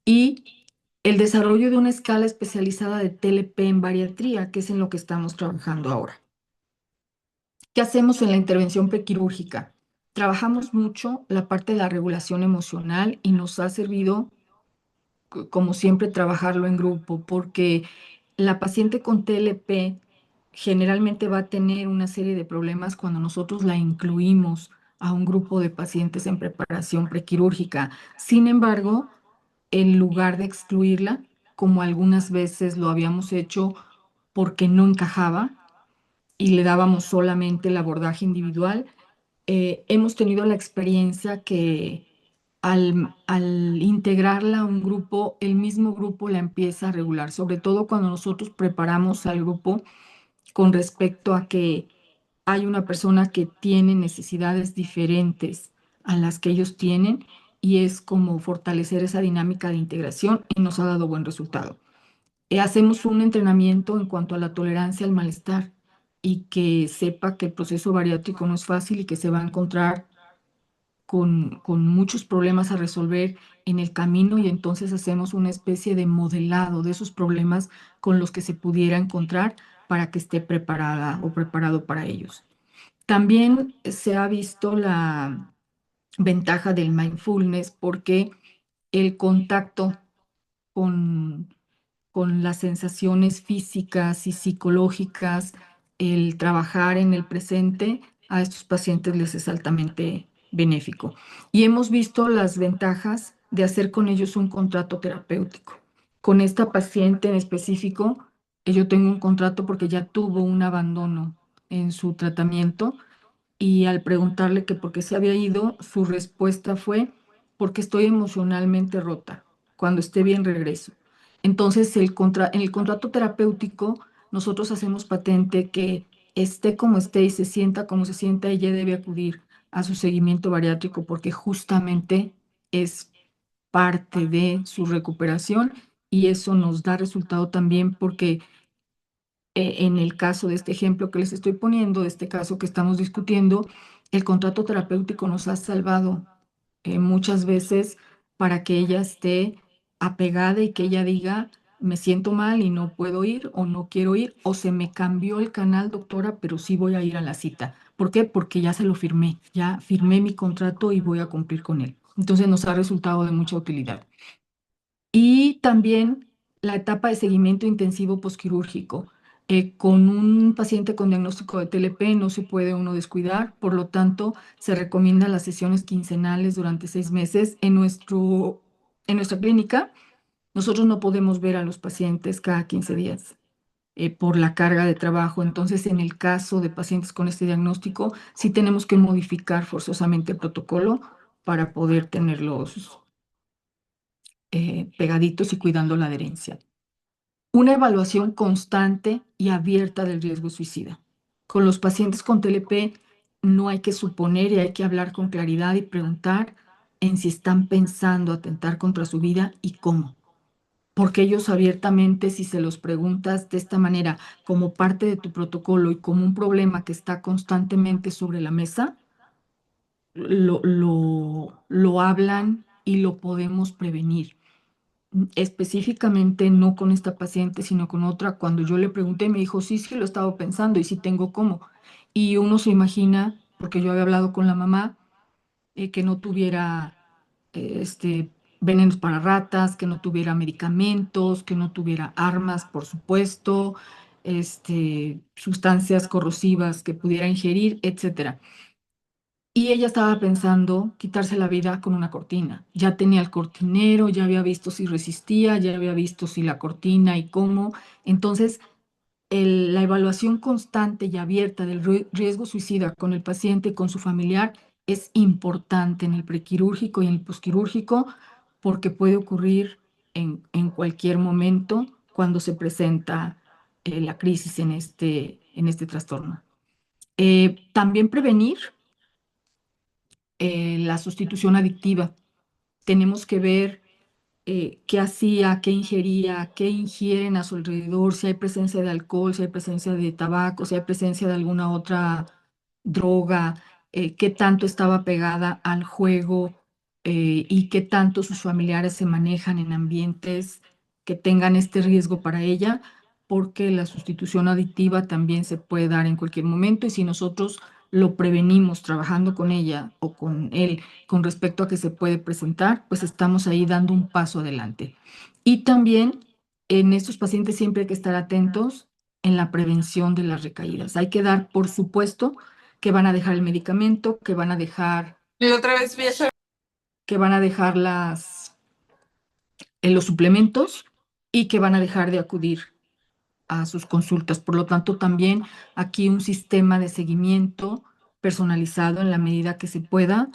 Y el desarrollo de una escala especializada de TLP en bariatría, que es en lo que estamos trabajando ahora. ¿Qué hacemos en la intervención prequirúrgica? Trabajamos mucho la parte de la regulación emocional y nos ha servido, como siempre, trabajarlo en grupo, porque la paciente con TLP generalmente va a tener una serie de problemas cuando nosotros la incluimos a un grupo de pacientes en preparación prequirúrgica. Sin embargo, en lugar de excluirla, como algunas veces lo habíamos hecho porque no encajaba y le dábamos solamente el abordaje individual, hemos tenido la experiencia que al integrarla a un grupo, el mismo grupo la empieza a regular, sobre todo cuando nosotros preparamos al grupo con respecto a que hay una persona que tiene necesidades diferentes a las que ellos tienen y es como fortalecer esa dinámica de integración y nos ha dado buen resultado. Hacemos un entrenamiento en cuanto a la tolerancia al malestar y que sepa que el proceso bariátrico no es fácil y que se va a encontrar con muchos problemas a resolver en el camino y entonces hacemos una especie de modelado de esos problemas con los que se pudiera encontrar para que esté preparada o preparado para ellos. También se ha visto la ventaja del mindfulness porque el contacto con, con las sensaciones físicas y psicológicas, el trabajar en el presente, a estos pacientes les es altamente benéfico. Y hemos visto las ventajas de hacer con ellos un contrato terapéutico. Con esta paciente en específico, yo tengo un contrato porque ya tuvo un abandono en su tratamiento y al preguntarle que por qué se había ido, su respuesta fue, porque estoy emocionalmente rota. Cuando esté bien, regreso. Entonces, en el contrato terapéutico, nosotros hacemos patente que esté como esté y se sienta como se sienta, ella debe acudir a su seguimiento bariátrico porque justamente es parte de su recuperación y eso nos da resultado también porque en el caso de este ejemplo que les estoy poniendo, de este caso que estamos discutiendo, el contrato terapéutico nos ha salvado muchas veces para que ella esté apegada y que ella diga, me siento mal y no puedo ir o no quiero ir o se me cambió el canal, doctora, pero sí voy a ir a la cita. ¿Por qué? Porque ya se lo firmé, ya firmé mi contrato y voy a cumplir con él. Entonces nos ha resultado de mucha utilidad. Y también la etapa de seguimiento intensivo posquirúrgico. Con un paciente con diagnóstico de TLP no se puede uno descuidar, por lo tanto, se recomiendan las sesiones quincenales durante 6 meses. En nuestra clínica, nosotros no podemos ver a los pacientes cada 15 días por la carga de trabajo. Entonces, en el caso de pacientes con este diagnóstico, sí tenemos que modificar forzosamente el protocolo para poder tenerlos pegaditos y cuidando la adherencia. Una evaluación constante y abierta del riesgo suicida. Con los pacientes con TLP no hay que suponer y hay que hablar con claridad y preguntar en si están pensando atentar contra su vida y cómo. Porque ellos abiertamente, si se los preguntas de esta manera, como parte de tu protocolo y como un problema que está constantemente sobre la mesa, lo hablan y lo podemos prevenir específicamente no con esta paciente, sino con otra, cuando yo le pregunté, me dijo, sí, sí, lo he estado pensando y sí tengo cómo. Y uno se imagina, porque yo había hablado con la mamá, que no tuviera venenos para ratas, que no tuviera medicamentos, que no tuviera armas, por supuesto, sustancias corrosivas que pudiera ingerir, etcétera. Y ella estaba pensando quitarse la vida con una cortina. Ya tenía el cortinero, ya había visto si resistía, ya había visto si la cortina y cómo. Entonces, la evaluación constante y abierta del riesgo suicida con el paciente y con su familiar es importante en el prequirúrgico y en el posquirúrgico porque puede ocurrir en cualquier momento cuando se presenta la crisis en este trastorno. También prevenir la sustitución adictiva. Tenemos que ver qué hacía, qué ingería, qué ingieren a su alrededor, si hay presencia de alcohol, si hay presencia de tabaco, si hay presencia de alguna otra droga, qué tanto estaba pegada al juego y qué tanto sus familiares se manejan en ambientes que tengan este riesgo para ella, porque la sustitución adictiva también se puede dar en cualquier momento y si nosotros lo prevenimos trabajando con ella o con él con respecto a que se puede presentar, pues estamos ahí dando un paso adelante. Y también en estos pacientes siempre hay que estar atentos en la prevención de las recaídas. Hay que dar, por supuesto, que van a dejar el medicamento, que van a dejar, y otra vez que van a dejar los suplementos y que van a dejar de acudir a sus consultas. Por lo tanto, también aquí un sistema de seguimiento personalizado en la medida que se pueda.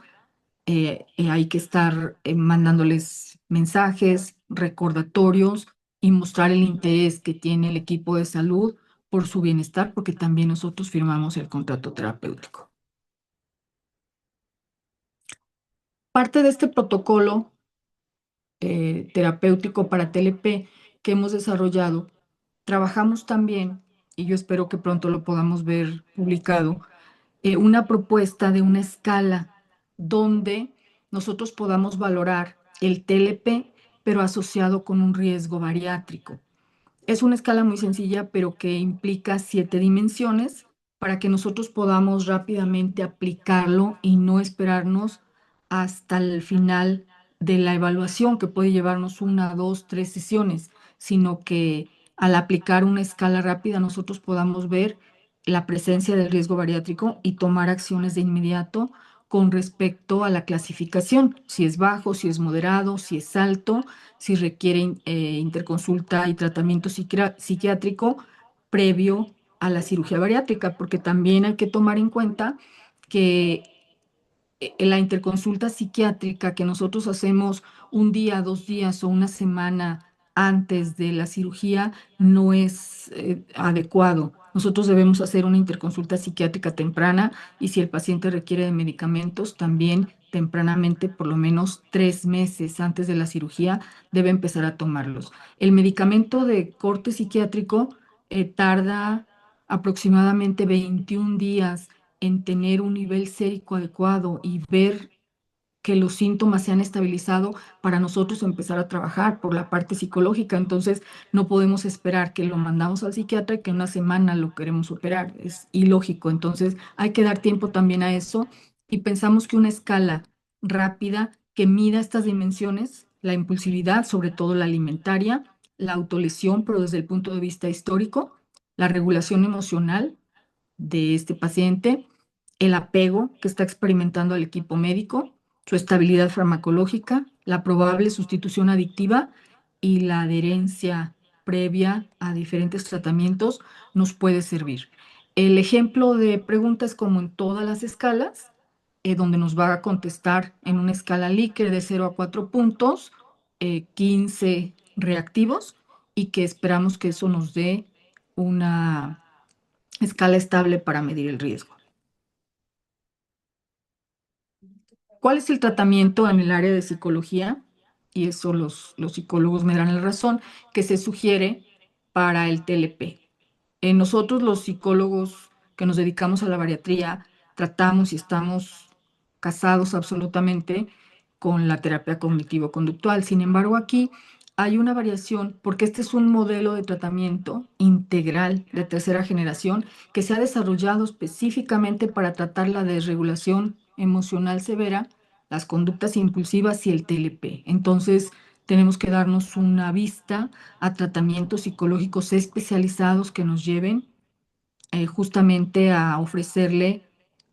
Hay que estar mandándoles mensajes, recordatorios y mostrar el interés que tiene el equipo de salud por su bienestar, porque también nosotros firmamos el contrato terapéutico. Parte de este protocolo terapéutico para TLP que hemos desarrollado, trabajamos también, y yo espero que pronto lo podamos ver publicado, una propuesta de una escala donde nosotros podamos valorar el TLP, pero asociado con un riesgo bariátrico. Es una escala muy sencilla, pero que implica 7 dimensiones para que nosotros podamos rápidamente aplicarlo y no esperarnos hasta el final de la evaluación, que puede llevarnos 1, 2, 3 sesiones, sino que al aplicar una escala rápida nosotros podamos ver la presencia del riesgo bariátrico y tomar acciones de inmediato con respecto a la clasificación, si es bajo, si es moderado, si es alto, si requiere interconsulta y tratamiento psiquiátrico previo a la cirugía bariátrica, porque también hay que tomar en cuenta que la interconsulta psiquiátrica que nosotros hacemos un día, 2 días o una semana antes de la cirugía no es adecuado. Nosotros debemos hacer una interconsulta psiquiátrica temprana y si el paciente requiere de medicamentos, también tempranamente, por lo menos 3 meses antes de la cirugía, debe empezar a tomarlos. El medicamento de corte psiquiátrico tarda aproximadamente 21 días en tener un nivel sérico adecuado y ver que los síntomas se han estabilizado para nosotros empezar a trabajar por la parte psicológica. Entonces, no podemos esperar que lo mandamos al psiquiatra y que en una semana lo queremos operar. Es ilógico. Entonces, hay que dar tiempo también a eso y pensamos que una escala rápida que mida estas dimensiones, la impulsividad, sobre todo la alimentaria, la autolesión, pero desde el punto de vista histórico, la regulación emocional de este paciente, el apego que está experimentando el equipo médico, su estabilidad farmacológica, la probable sustitución adictiva y la adherencia previa a diferentes tratamientos nos puede servir. El ejemplo de preguntas como en todas las escalas, donde nos va a contestar en una escala Likert de 0 a 4 puntos, 15 reactivos y que esperamos que eso nos dé una escala estable para medir el riesgo. ¿Cuál es el tratamiento en el área de psicología? Y eso los psicólogos me dan la razón, que se sugiere para el TLP. Nosotros los psicólogos que nos dedicamos a la bariatría tratamos y estamos casados absolutamente con la terapia cognitivo-conductual. Sin embargo, aquí hay una variación porque este es un modelo de tratamiento integral de tercera generación que se ha desarrollado específicamente para tratar la desregulación emocional severa, las conductas impulsivas y el TLP. Entonces, tenemos que darnos una vista a tratamientos psicológicos especializados que nos lleven justamente a ofrecerle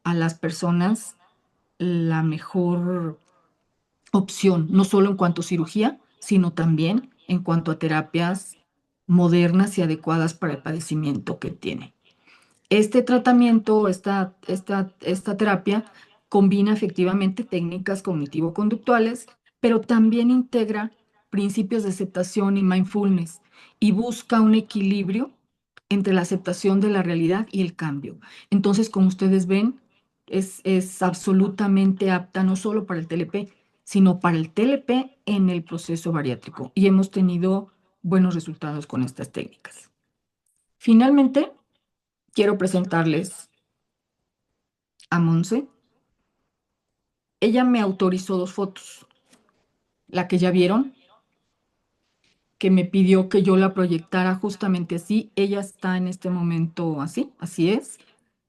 a las personas la mejor opción, no solo en cuanto a cirugía, sino también en cuanto a terapias modernas y adecuadas para el padecimiento que tiene. Este tratamiento, esta terapia, combina efectivamente técnicas cognitivo-conductuales, pero también integra principios de aceptación y mindfulness y busca un equilibrio entre la aceptación de la realidad y el cambio. Entonces, como ustedes ven, es absolutamente apta no solo para el TLP, sino para el TLP en el proceso bariátrico. Y hemos tenido buenos resultados con estas técnicas. Finalmente, quiero presentarles a Monse. Ella me autorizó 2 fotos. La que ya vieron, que me pidió que yo la proyectara justamente así. Ella está en este momento así, así es.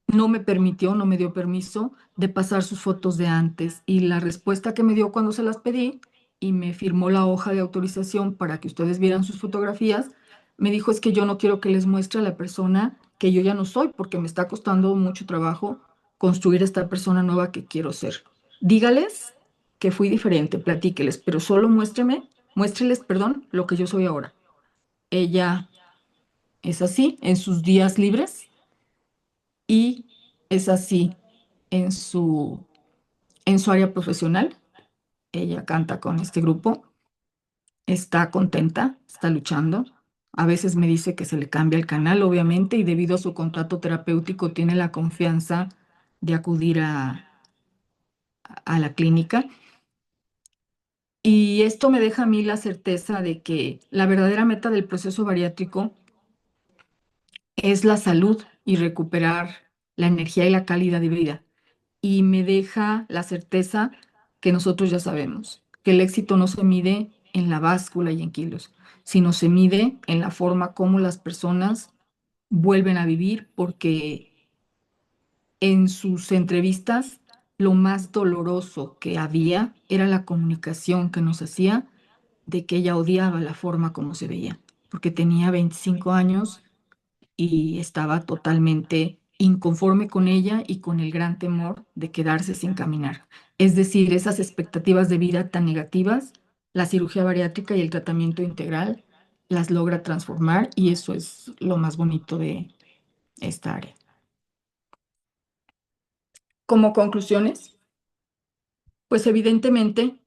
No me permitió, no me dio permiso de pasar sus fotos de antes. Y la respuesta que me dio cuando se las pedí y me firmó la hoja de autorización para que ustedes vieran sus fotografías, me dijo, es que yo no quiero que les muestre a la persona que yo ya no soy, porque me está costando mucho trabajo construir esta persona nueva que quiero ser. Dígales que fui diferente, platíqueles, pero solo muéstreles, perdón, lo que yo soy ahora. Ella es así en sus días libres y es así en su área profesional. Ella canta con este grupo, está contenta, está luchando. A veces me dice que se le cambia el canal, obviamente, y debido a su contrato terapéutico tiene la confianza de acudir a la clínica. Y esto me deja a mí la certeza de que la verdadera meta del proceso bariátrico es la salud y recuperar la energía y la calidad de vida. Y me deja la certeza que nosotros ya sabemos, que el éxito no se mide en la báscula y en kilos, sino se mide en la forma como las personas vuelven a vivir, porque en sus entrevistas lo más doloroso que había era la comunicación que nos hacía de que ella odiaba la forma como se veía, porque tenía 25 años y estaba totalmente inconforme con ella y con el gran temor de quedarse sin caminar. Es decir, esas expectativas de vida tan negativas, la cirugía bariátrica y el tratamiento integral las logra transformar, y eso es lo más bonito de esta área. Como conclusiones, pues evidentemente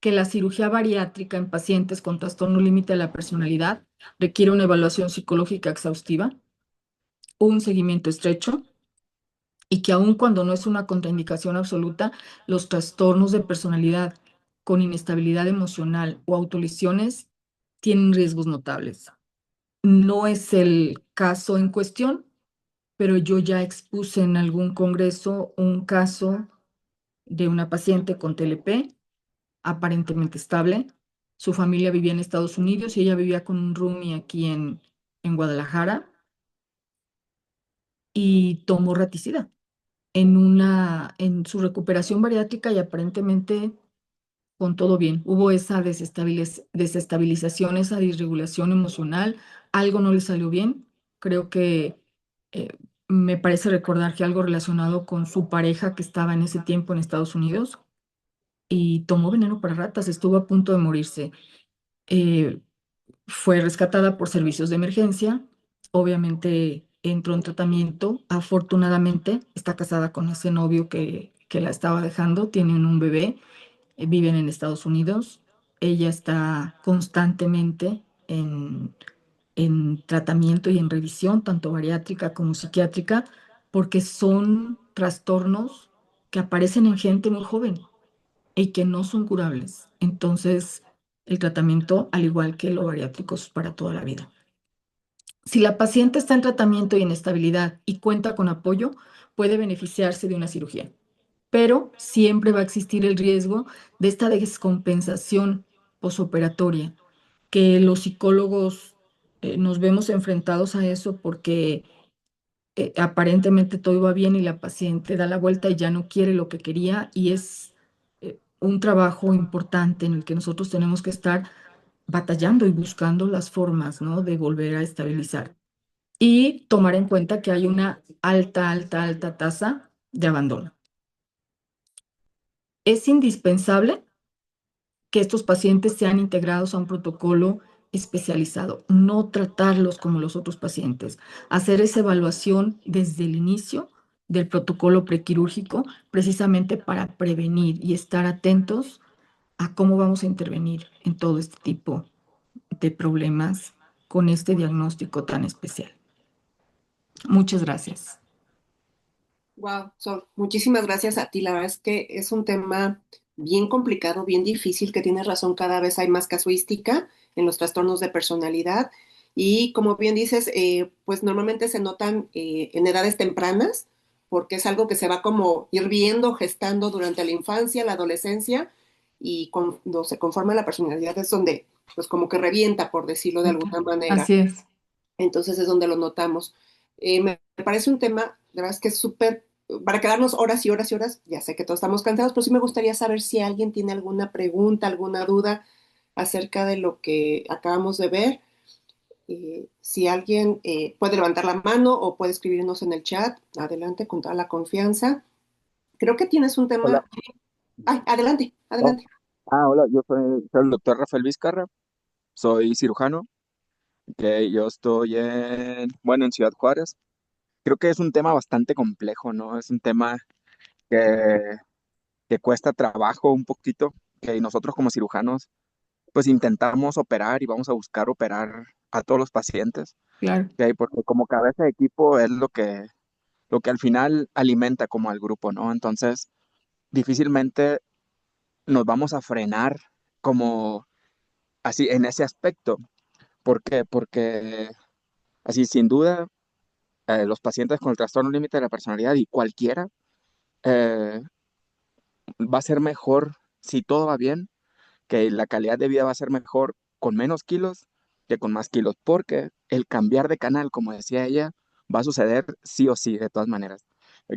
que la cirugía bariátrica en pacientes con trastorno límite de la personalidad requiere una evaluación psicológica exhaustiva, un seguimiento estrecho, y que aun cuando no es una contraindicación absoluta, los trastornos de personalidad con inestabilidad emocional o autolesiones tienen riesgos notables. No es el caso en cuestión, pero yo ya expuse en algún congreso un caso de una paciente con TLP aparentemente estable. Su familia vivía en Estados Unidos y ella vivía con un roomie aquí en Guadalajara, y tomó raticida en su recuperación bariátrica, y aparentemente con todo bien. Hubo esa desestabilización, esa disregulación emocional, algo no le salió bien. Creo que eh, me parece recordar que algo relacionado con su pareja que estaba en ese tiempo en Estados Unidos, y tomó veneno para ratas, estuvo a punto de morirse. Eh, Fue rescatada por servicios de emergencia, obviamente entró en tratamiento, afortunadamente está casada con ese novio que la estaba dejando, tienen un bebé, viven en Estados Unidos. Ella está constantemente en tratamiento y en revisión, tanto bariátrica como psiquiátrica, porque son trastornos que aparecen en gente muy joven y que no son curables. Entonces, el tratamiento, al igual que lo bariátrico, es para toda la vida. Si la paciente está en tratamiento y en estabilidad y cuenta con apoyo, puede beneficiarse de una cirugía, pero siempre va a existir el riesgo de esta descompensación posoperatoria, que los psicólogos nos vemos enfrentados a eso, porque aparentemente todo iba bien y la paciente da la vuelta y ya no quiere lo que quería, y es un trabajo importante en el que nosotros tenemos que estar batallando y buscando las formas, ¿no?, de volver a estabilizar, y tomar en cuenta que hay una alta, alta, alta tasa de abandono. Es indispensable que estos pacientes sean integrados a un protocolo especializado, no tratarlos como los otros pacientes, hacer esa evaluación desde el inicio del protocolo prequirúrgico, precisamente para prevenir y estar atentos a cómo vamos a intervenir en todo este tipo de problemas con este diagnóstico tan especial. Muchas gracias. Wow, Sol, muchísimas gracias a ti. La verdad es que es un tema bien complicado, bien difícil, que tienes razón, cada vez hay más casuística en los trastornos de personalidad y como bien dices, pues normalmente se notan en edades tempranas porque es algo que se va como hirviendo, gestando durante la infancia, la adolescencia y cuando se conforma la personalidad es donde pues como que revienta, por decirlo de alguna manera. Así es. Entonces es donde lo notamos. Me parece un tema, de verdad es que es súper, para quedarnos horas y horas y horas, ya sé que todos estamos cansados, pero sí me gustaría saber si alguien tiene alguna pregunta, alguna duda acerca de lo que acabamos de ver. Si alguien puede levantar la mano o puede escribirnos en el chat, adelante con toda la confianza. Creo que tienes un Hola. tema. Ay, adelante, Oh, adelante. hola, soy el doctor Rafael Vizcarra, soy cirujano, que yo estoy en Ciudad Juárez. Creo que es un tema bastante complejo, ¿no? Es un tema que, que cuesta trabajo un poquito, que nosotros como cirujanos, pues intentamos operar y vamos a buscar operar a todos los pacientes, Claro, ¿ok? Porque como cabeza de equipo es lo que al final alimenta como al grupo, ¿no? Entonces, difícilmente nos vamos a frenar como así en ese aspecto. ¿Por qué? Porque así sin duda los pacientes con el trastorno límite de la personalidad y cualquiera eh, va a ser mejor si todo va bien, que la calidad de vida va a ser mejor con menos kilos que con más kilos, porque el cambiar de canal, como decía ella, va a suceder sí o sí, de todas maneras.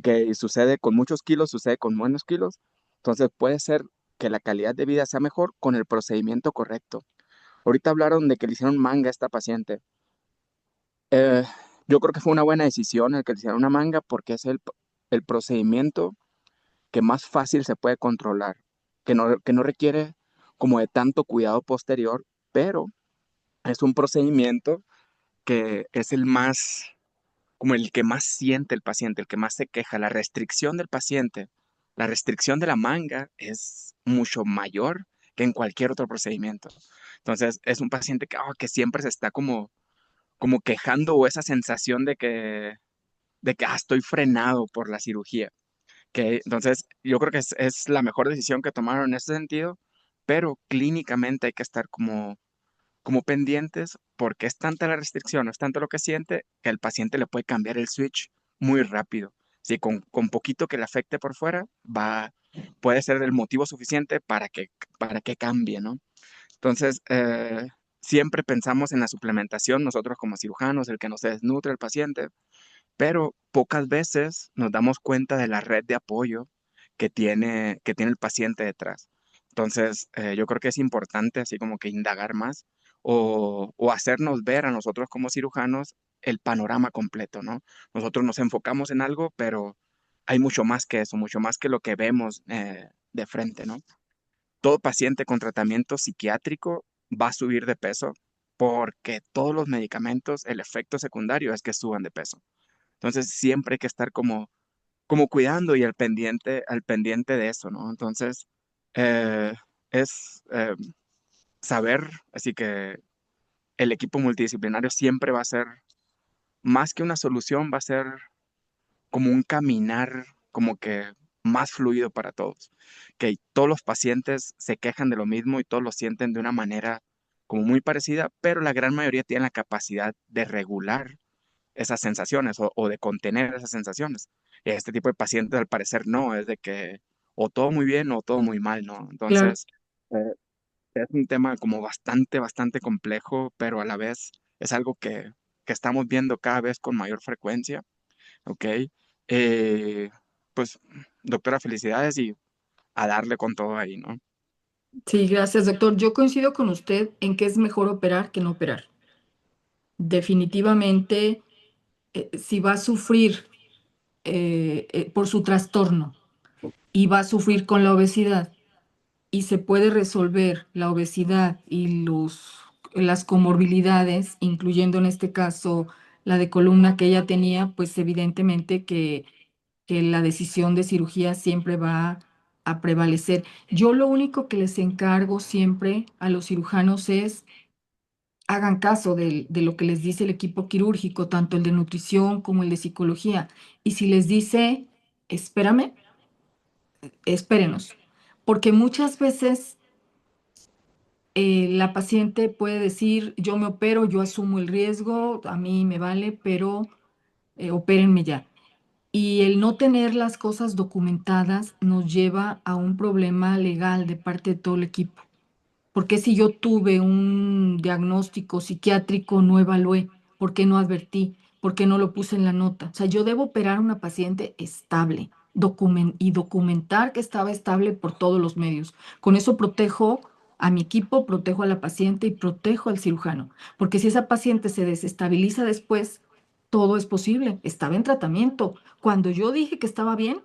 Que sucede con muchos kilos, sucede con menos kilos, entonces puede ser que la calidad de vida sea mejor con el procedimiento correcto. Ahorita hablaron de que le hicieron manga a esta paciente. Eh, yo creo que fue una buena decisión el que le hicieran una manga porque es el procedimiento que más fácil se puede controlar, que no requiere como de tanto cuidado posterior, pero es un procedimiento que es el más, como el que más siente el paciente, el que más se queja. La restricción del paciente, la restricción de la manga es mucho mayor que en cualquier otro procedimiento. Entonces, es un paciente que siempre se está como quejando o esa sensación de que estoy frenado por la cirugía. Que, entonces, yo creo que es la mejor decisión que tomaron en ese sentido, pero clínicamente hay que estar como pendientes porque es tanta la restricción, es tanto lo que siente que el paciente le puede cambiar el switch muy rápido. Si con poquito que le afecte por fuera, puede ser el motivo suficiente para que cambie, ¿no? Entonces, siempre pensamos en la suplementación, nosotros como cirujanos, el que no se desnutre el paciente, pero pocas veces nos damos cuenta de la red de apoyo que tiene el paciente detrás. Entonces, yo creo que es importante así como que indagar más o hacernos ver a nosotros como cirujanos el panorama completo, ¿no? Nosotros nos enfocamos en algo, pero hay mucho más que eso, mucho más que lo que vemos de frente, ¿no? Todo paciente con tratamiento psiquiátrico va a subir de peso porque todos los medicamentos, el efecto secundario es que suban de peso. Entonces siempre hay que estar como cuidando y al pendiente de eso, ¿no? Entonces eh, es saber, así que el equipo multidisciplinario siempre va a ser más que una solución, va a ser como un caminar como que más fluido para todos. Que todos los pacientes se quejan de lo mismo y todos lo sienten de una manera como muy parecida, pero la gran mayoría tienen la capacidad de regular esas sensaciones o de contener esas sensaciones. Y este tipo de pacientes al parecer no, es de que o todo muy bien o todo muy mal, ¿no? claro. Entonces, eh, es un tema como bastante complejo, pero a la vez es algo que estamos viendo cada vez con mayor frecuencia, ¿ok? Eh, pues, doctora, felicidades y a darle con todo ahí, ¿no? Sí, gracias, doctor. Yo coincido con usted en que es mejor operar que no operar. Definitivamente, si va a sufrir por su trastorno y va a sufrir con la obesidad y se puede resolver la obesidad y las comorbilidades, incluyendo en este caso la de columna que ella tenía, pues evidentemente que la decisión de cirugía siempre va a prevalecer. Yo lo único que les encargo siempre a los cirujanos es hagan caso de lo que les dice el equipo quirúrgico, tanto el de nutrición como el de psicología. Y si les dice, espérame, espérenos, porque muchas veces la paciente puede decir, yo me opero, yo asumo el riesgo, a mí me vale, pero opérenme ya. Y el no tener las cosas documentadas nos lleva a un problema legal de parte de todo el equipo. ¿Por qué si yo tuve un diagnóstico psiquiátrico no evalué? ¿Por qué no advertí? ¿Por qué no lo puse en la nota? O sea, yo debo operar a una paciente estable y documentar que estaba estable por todos los medios. Con eso protejo a mi equipo, protejo a la paciente y protejo al cirujano. Porque si esa paciente se desestabiliza después, todo es posible. Estaba en tratamiento. Cuando yo dije que estaba bien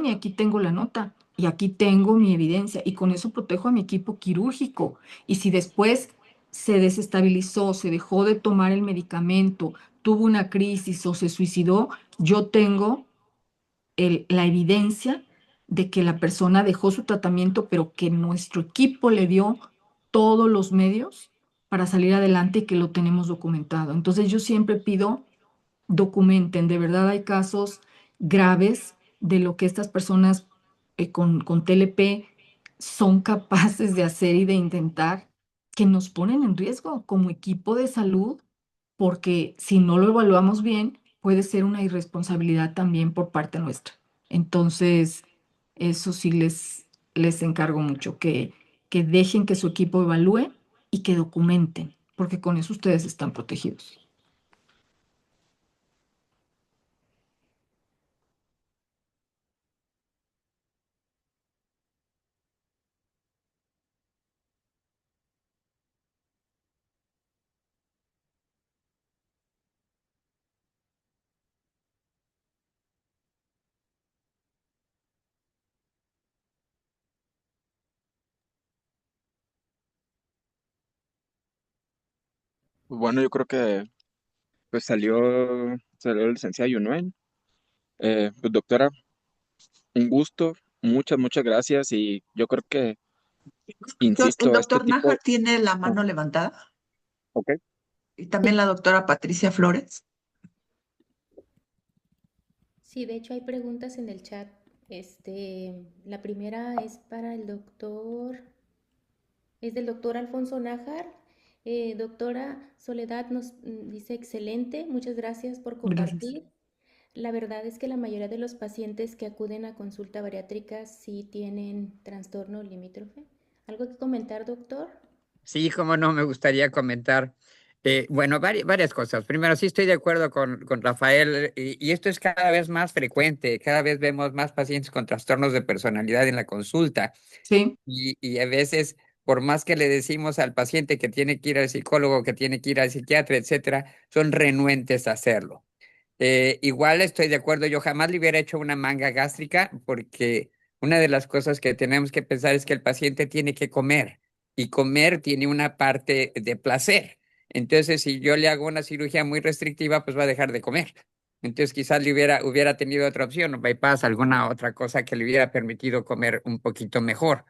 y aquí tengo la nota y aquí tengo mi evidencia y con eso protejo a mi equipo quirúrgico. Y si después se desestabilizó, se dejó de tomar el medicamento, tuvo una crisis o se suicidó, yo tengo la evidencia de que la persona dejó su tratamiento, pero que nuestro equipo le dio todos los medios para salir adelante y que lo tenemos documentado. Entonces yo siempre pido, documenten, de verdad hay casos graves de lo que estas personas con TLP son capaces de hacer y de intentar, que nos ponen en riesgo como equipo de salud, porque si no lo evaluamos bien, puede ser una irresponsabilidad también por parte nuestra. Entonces, eso sí les encargo mucho, que dejen que su equipo evalúe y que documenten, porque con eso ustedes están protegidos. Bueno, yo creo que pues salió el licenciado Yunuen. Pues doctora, un gusto, muchas gracias y yo creo que, El insisto, este doctor Nájar tipo... tiene la Ah, mano levantada ok. y también la doctora Patricia Flores. Sí, de hecho hay preguntas en el chat. La primera es para el doctor, es del doctor Alfonso Nájar. Doctora Soledad nos dice excelente, muchas gracias por Gracias. compartir. La verdad es que la mayoría de los pacientes que acuden a consulta bariátrica sí tienen trastorno limítrofe. ¿Algo que comentar, doctor? Sí, cómo no, me gustaría comentar, bueno, varias cosas. Primero, sí estoy de acuerdo con Rafael, y esto es cada vez más frecuente, cada vez vemos más pacientes con trastornos de personalidad en la consulta, Sí, y a veces, por más que le decimos al paciente que tiene que ir al psicólogo, que tiene que ir al psiquiatra, etcétera, son renuentes a hacerlo. Igual estoy de acuerdo, yo jamás le hubiera hecho una manga gástrica porque una de las cosas que tenemos que pensar es que el paciente tiene que comer y comer tiene una parte de placer. Entonces, si yo le hago una cirugía muy restrictiva, pues va a dejar de comer. Entonces, quizás hubiera tenido otra opción, un bypass, alguna otra cosa que le hubiera permitido comer un poquito mejor.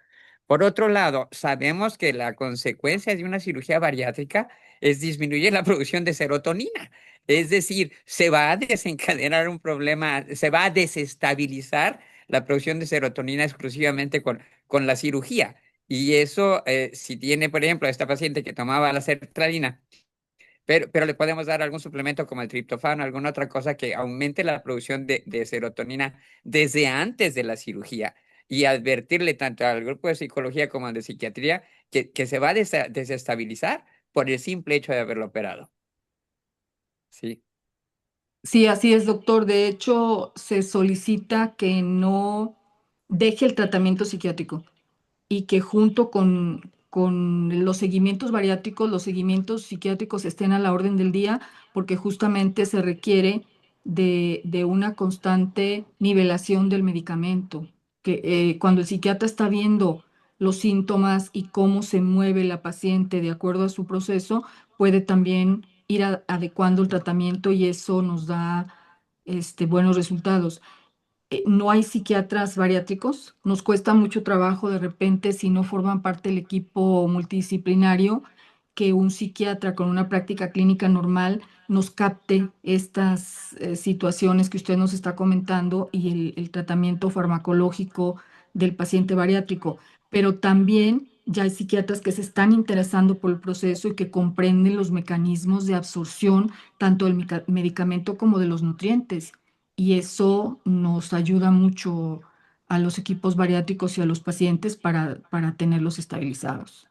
Por otro lado, sabemos que la consecuencia de una cirugía bariátrica es disminuir la producción de serotonina. Es decir, se va a desencadenar un problema, se va a desestabilizar la producción de serotonina exclusivamente con la cirugía. Y eso, si tiene, por ejemplo, esta paciente que tomaba la sertralina, pero le podemos dar algún suplemento como el triptofano, alguna otra cosa que aumente la producción de serotonina desde antes de la cirugía y advertirle tanto al grupo de psicología como al de psiquiatría que se va a desestabilizar por el simple hecho de haberlo operado. Sí. sí, así es, doctor. De hecho, se solicita que no deje el tratamiento psiquiátrico y que junto con los seguimientos bariátricos, los seguimientos psiquiátricos estén a la orden del día, porque justamente se requiere de una constante nivelación del medicamento, que cuando el psiquiatra está viendo los síntomas y cómo se mueve la paciente de acuerdo a su proceso, puede también ir adecuando el tratamiento y eso nos da buenos resultados. No hay psiquiatras bariátricos. Nos cuesta mucho trabajo de repente, si no forman parte del equipo multidisciplinario, que un psiquiatra con una práctica clínica normal nos capte estas situaciones que usted nos está comentando y el tratamiento farmacológico del paciente bariátrico. Pero también ya hay psiquiatras que se están interesando por el proceso y que comprenden los mecanismos de absorción tanto del medicamento como de los nutrientes y eso nos ayuda mucho a los equipos bariátricos y a los pacientes para tenerlos estabilizados.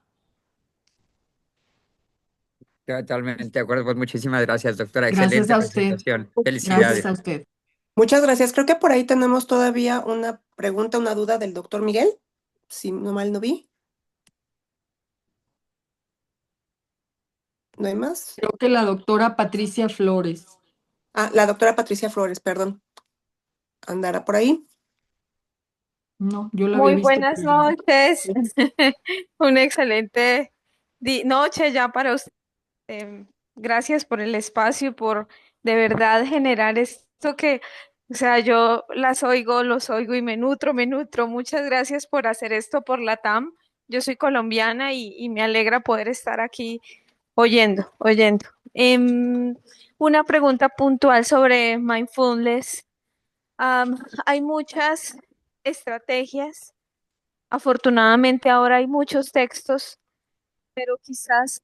Totalmente de acuerdo. Pues muchísimas gracias, doctora. Gracias Excelente a usted. presentación. Gracias Felicidades. a usted. Muchas gracias. Creo que por ahí tenemos todavía una pregunta, una duda del doctor Miguel, si no mal no vi. ¿No hay más? Creo que la doctora Patricia Flores. Ah, la doctora Patricia Flores, perdón. ¿Andará por ahí? No, yo la había Muy visto buenas por ahí. noches. Una excelente noche ya para usted. Gracias por el espacio, por de verdad generar esto que, o sea, yo las oigo, los oigo y me nutro. Muchas gracias por hacer esto por la TAM. Yo soy colombiana y me alegra poder estar aquí oyendo. Una pregunta puntual sobre mindfulness. Hay muchas estrategias. Afortunadamente ahora hay muchos textos, pero quizás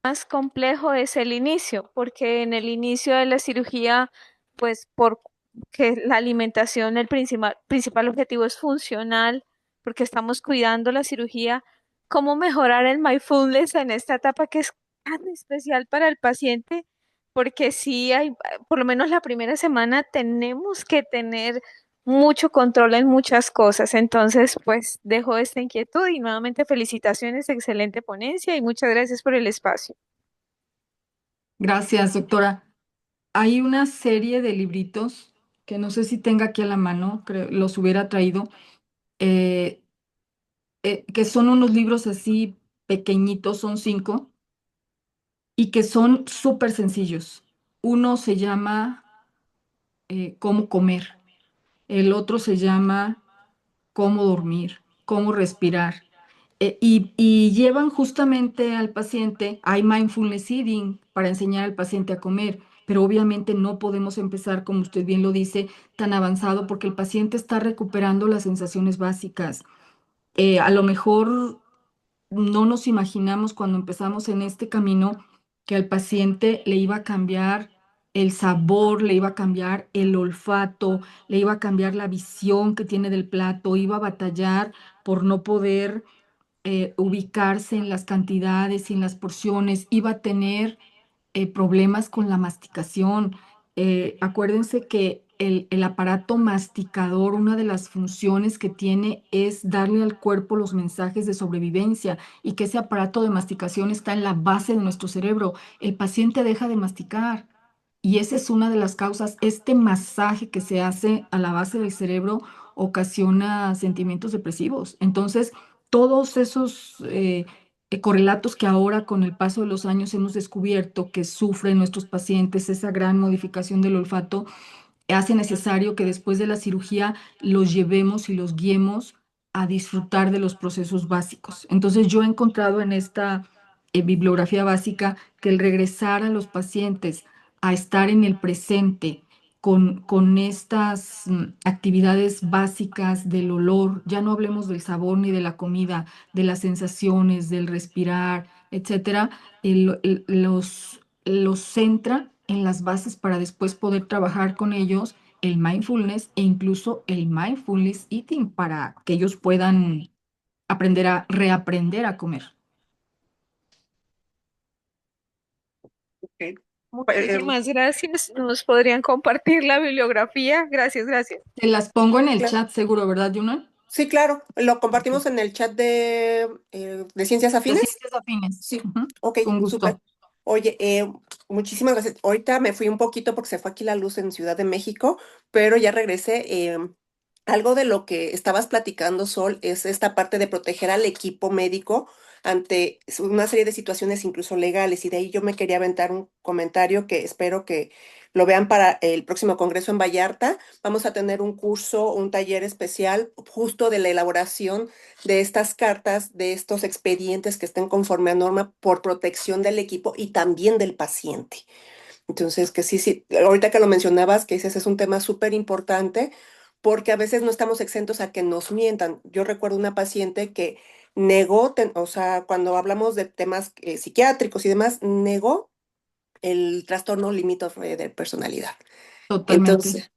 más complejo es el inicio, porque en el inicio de la cirugía, pues porque la alimentación, el principal objetivo es funcional, porque estamos cuidando la cirugía, ¿cómo mejorar el mindfulness en esta etapa que es tan especial para el paciente? Porque sí hay, por lo menos la primera semana tenemos que tener mucho control en muchas cosas. Entonces, pues dejo esta inquietud y nuevamente felicitaciones, excelente ponencia y muchas gracias por el espacio. Gracias, doctora. Hay una serie de libritos que no sé si tenga aquí a la mano, creo, los hubiera traído, eh, que son unos libros así pequeñitos, son 5, y que son súper sencillos. Uno se llama Cómo comer, el otro se llama Cómo dormir, cómo respirar. Y llevan justamente al paciente, hay mindfulness eating para enseñar al paciente a comer, pero obviamente no podemos empezar, como usted bien lo dice, tan avanzado porque el paciente está recuperando las sensaciones básicas. A lo mejor no nos imaginamos cuando empezamos en este camino que al paciente le iba a cambiar el sabor, le iba a cambiar el olfato, le iba a cambiar la visión que tiene del plato, iba a batallar por no poder ubicarse en las cantidades y en las porciones, iba a tener problemas con la masticación. Acuérdense que el aparato masticador, una de las funciones que tiene es darle al cuerpo los mensajes de sobrevivencia y que ese aparato de masticación está en la base de nuestro cerebro. El paciente deja de masticar. Y esa es una de las causas. Este masaje que se hace a la base del cerebro ocasiona sentimientos depresivos. Entonces, todos esos correlatos que ahora con el paso de los años hemos descubierto que sufren nuestros pacientes, esa gran modificación del olfato, hace necesario que después de la cirugía los llevemos y los guiemos a disfrutar de los procesos básicos. Entonces yo he encontrado en esta bibliografía básica que el regresar a los pacientes a estar en el presente con estas actividades básicas del olor, ya no hablemos del sabor ni de la comida, de las sensaciones, del respirar, etcétera, los centra en las bases para después poder trabajar con ellos el mindfulness e incluso el mindfulness eating para que ellos puedan aprender a reaprender a comer. Ok. Muchísimas gracias. ¿Nos podrían compartir la bibliografía? Gracias. Se las pongo en el Claro. chat seguro, ¿verdad, Juno? Sí, claro. ¿Lo compartimos Ok. en el chat de Ciencias De Afines? ciencias afines. Sí. Ujú. Ok, Con súper. gusto. Oye, muchísimas gracias. Ahorita me fui un poquito porque se fue aquí la luz en Ciudad de México, pero ya regresé. Algo de lo que estabas platicando, Sol, es esta parte de proteger al equipo médico ante una serie de situaciones incluso legales. Y de ahí yo me quería aventar un comentario que espero que lo vean para el próximo congreso en Vallarta. Vamos a tener un curso, un taller especial justo de la elaboración de estas cartas, de estos expedientes que estén conforme a norma por protección del equipo y también del paciente. Entonces, que sí, ahorita que lo mencionabas, que dices, es un tema súper importante porque a veces no estamos exentos a que nos mientan. Yo recuerdo una paciente que negó, o sea, cuando hablamos de temas psiquiátricos y demás, negó el trastorno limítrofe de personalidad. Totalmente.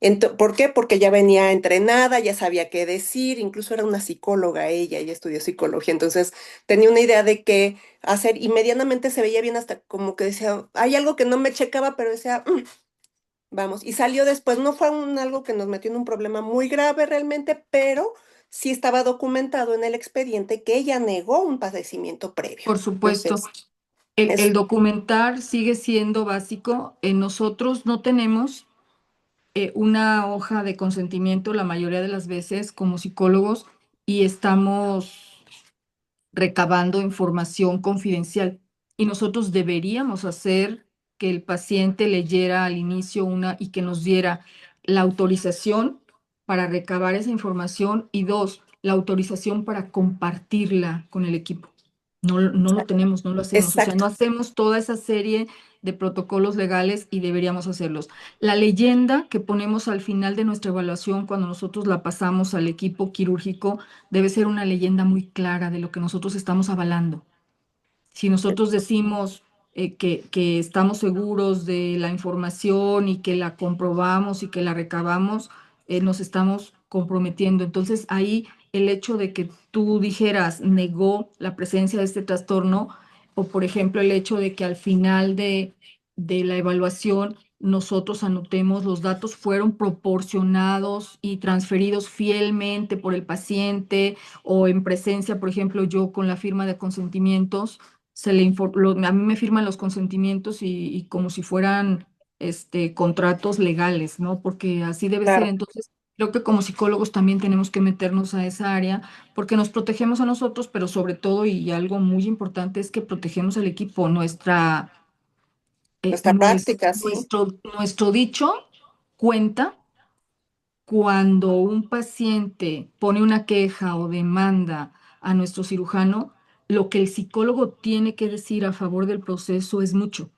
Entonces, ¿por qué? Porque ya venía entrenada, ya sabía qué decir, incluso era una psicóloga ella estudió psicología, entonces tenía una idea de qué hacer y medianamente se veía bien hasta como que decía, hay algo que no me checaba, pero decía, vamos, y salió después, no fue algo que nos metió en un problema muy grave realmente, pero sí estaba documentado en el expediente que ella negó un padecimiento previo. Por supuesto. Entonces, El Es, documentar sigue siendo básico. Nosotros no tenemos una hoja de consentimiento la mayoría de las veces como psicólogos y estamos recabando información confidencial. Y nosotros deberíamos hacer que el paciente leyera al inicio una y que nos diera la autorización para recabar esa información y dos, la autorización para compartirla con el equipo. No lo tenemos, no lo hacemos. O sea, exacto. no hacemos toda esa serie de protocolos legales y deberíamos hacerlos. La leyenda que ponemos al final de nuestra evaluación cuando nosotros la pasamos al equipo quirúrgico debe ser una leyenda muy clara de lo que nosotros estamos avalando. Si nosotros decimos que estamos seguros de la información y que la comprobamos y que la recabamos, nos estamos comprometiendo. Entonces ahí el hecho de que tú dijeras negó la presencia de este trastorno o por ejemplo el hecho de que al final de la evaluación nosotros anotemos los datos fueron proporcionados y transferidos fielmente por el paciente o en presencia, por ejemplo, yo con la firma de consentimientos a mí me firman los consentimientos y como si fueran contratos legales, ¿no? Porque así debe ser. Claro. Entonces, creo que como psicólogos también tenemos que meternos a esa área porque nos protegemos a nosotros, pero sobre todo, y algo muy importante es que protegemos al equipo, Nuestra práctica, sí. nuestro dicho cuenta cuando un paciente pone una queja o demanda a nuestro cirujano, lo que el psicólogo tiene que decir a favor del proceso es mucho.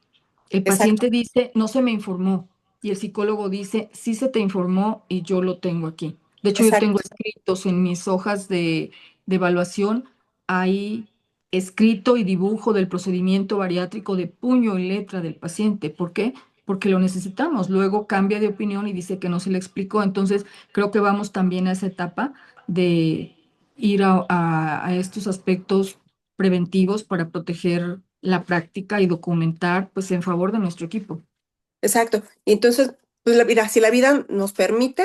El Exacto, paciente dice, no se me informó, y el psicólogo dice, sí se te informó y yo lo tengo aquí. De hecho, yo tengo exacto. escritos en mis hojas de evaluación, hay escrito y dibujo del procedimiento bariátrico de puño y letra del paciente. ¿Por qué? Porque lo necesitamos. Luego cambia de opinión y dice que no se le explicó. Entonces, creo que vamos también a esa etapa de ir a estos aspectos preventivos para proteger la práctica y documentar pues en favor de nuestro equipo. Exacto. Y entonces, pues mira, si la vida nos permite,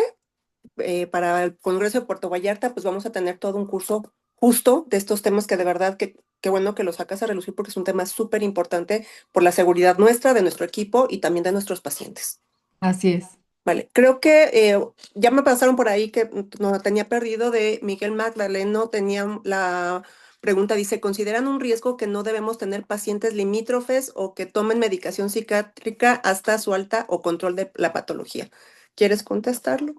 para el Congreso de Puerto Vallarta, pues vamos a tener todo un curso justo de estos temas que de verdad que qué bueno que lo sacas a relucir porque es un tema súper importante por la seguridad nuestra, de nuestro equipo y también de nuestros pacientes. Así es. Vale, creo que ya me pasaron por ahí que no la tenía perdido de Miguel Magdaleno, tenía la pregunta, dice, ¿consideran un riesgo que no debemos tener pacientes limítrofes o que tomen medicación psiquiátrica hasta su alta o control de la patología? ¿Quieres contestarlo?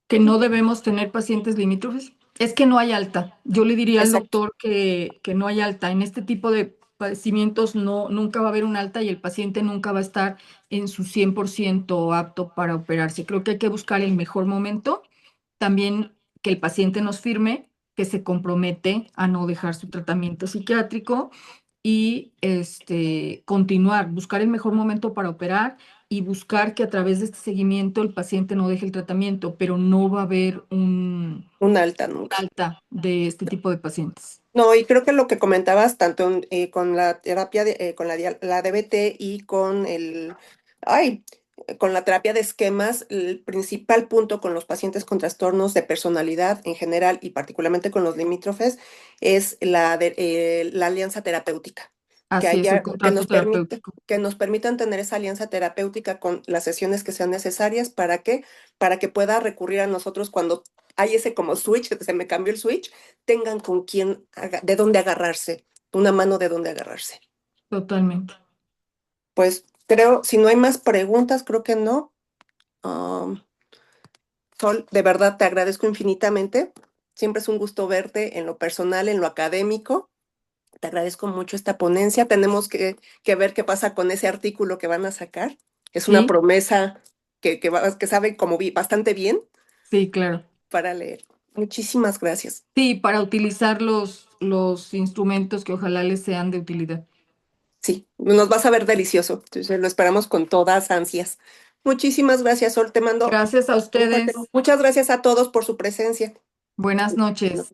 Que no debemos tener pacientes limítrofes. Es que no hay alta. Yo le diría al Exacto. doctor que no hay alta. En este tipo de padecimientos nunca va a haber un alta y el paciente nunca va a estar en su 100% apto para operarse. Creo que hay que buscar el mejor momento. También que el paciente nos firme que se compromete a no dejar su tratamiento psiquiátrico y continuar, buscar el mejor momento para operar y buscar que a través de este seguimiento el paciente no deje el tratamiento, pero no va a haber Un alta nunca. alta de este tipo de pacientes. No, y creo que lo que comentabas, tanto con la terapia, con la DBT y con ay, con la terapia de esquemas, el principal punto con los pacientes con trastornos de personalidad en general y particularmente con los limítrofes es la alianza terapéutica, que Así es, el haya, contrato terapéutico. que nos permitan tener esa alianza terapéutica con las sesiones que sean necesarias para que pueda recurrir a nosotros cuando hay ese como switch, se me cambió el switch tengan con quién, de dónde agarrarse, una mano de dónde agarrarse. Totalmente. Pues creo, si no hay más preguntas, creo que no. Sol, de verdad te agradezco infinitamente. Siempre es un gusto verte en lo personal, en lo académico. Te agradezco mucho esta ponencia. Tenemos que ver qué pasa con ese artículo que van a sacar. Es una Sí, promesa que sabe como bastante bien sí, claro. para leer. Muchísimas gracias. Sí, para utilizar los instrumentos que ojalá les sean de utilidad. Sí, nos vas a ver delicioso. Entonces lo esperamos con todas ansias. Muchísimas gracias, Sol. Te mando Gracias a un fuerte. ustedes. Muchas gracias a todos por su presencia. Buenas noches.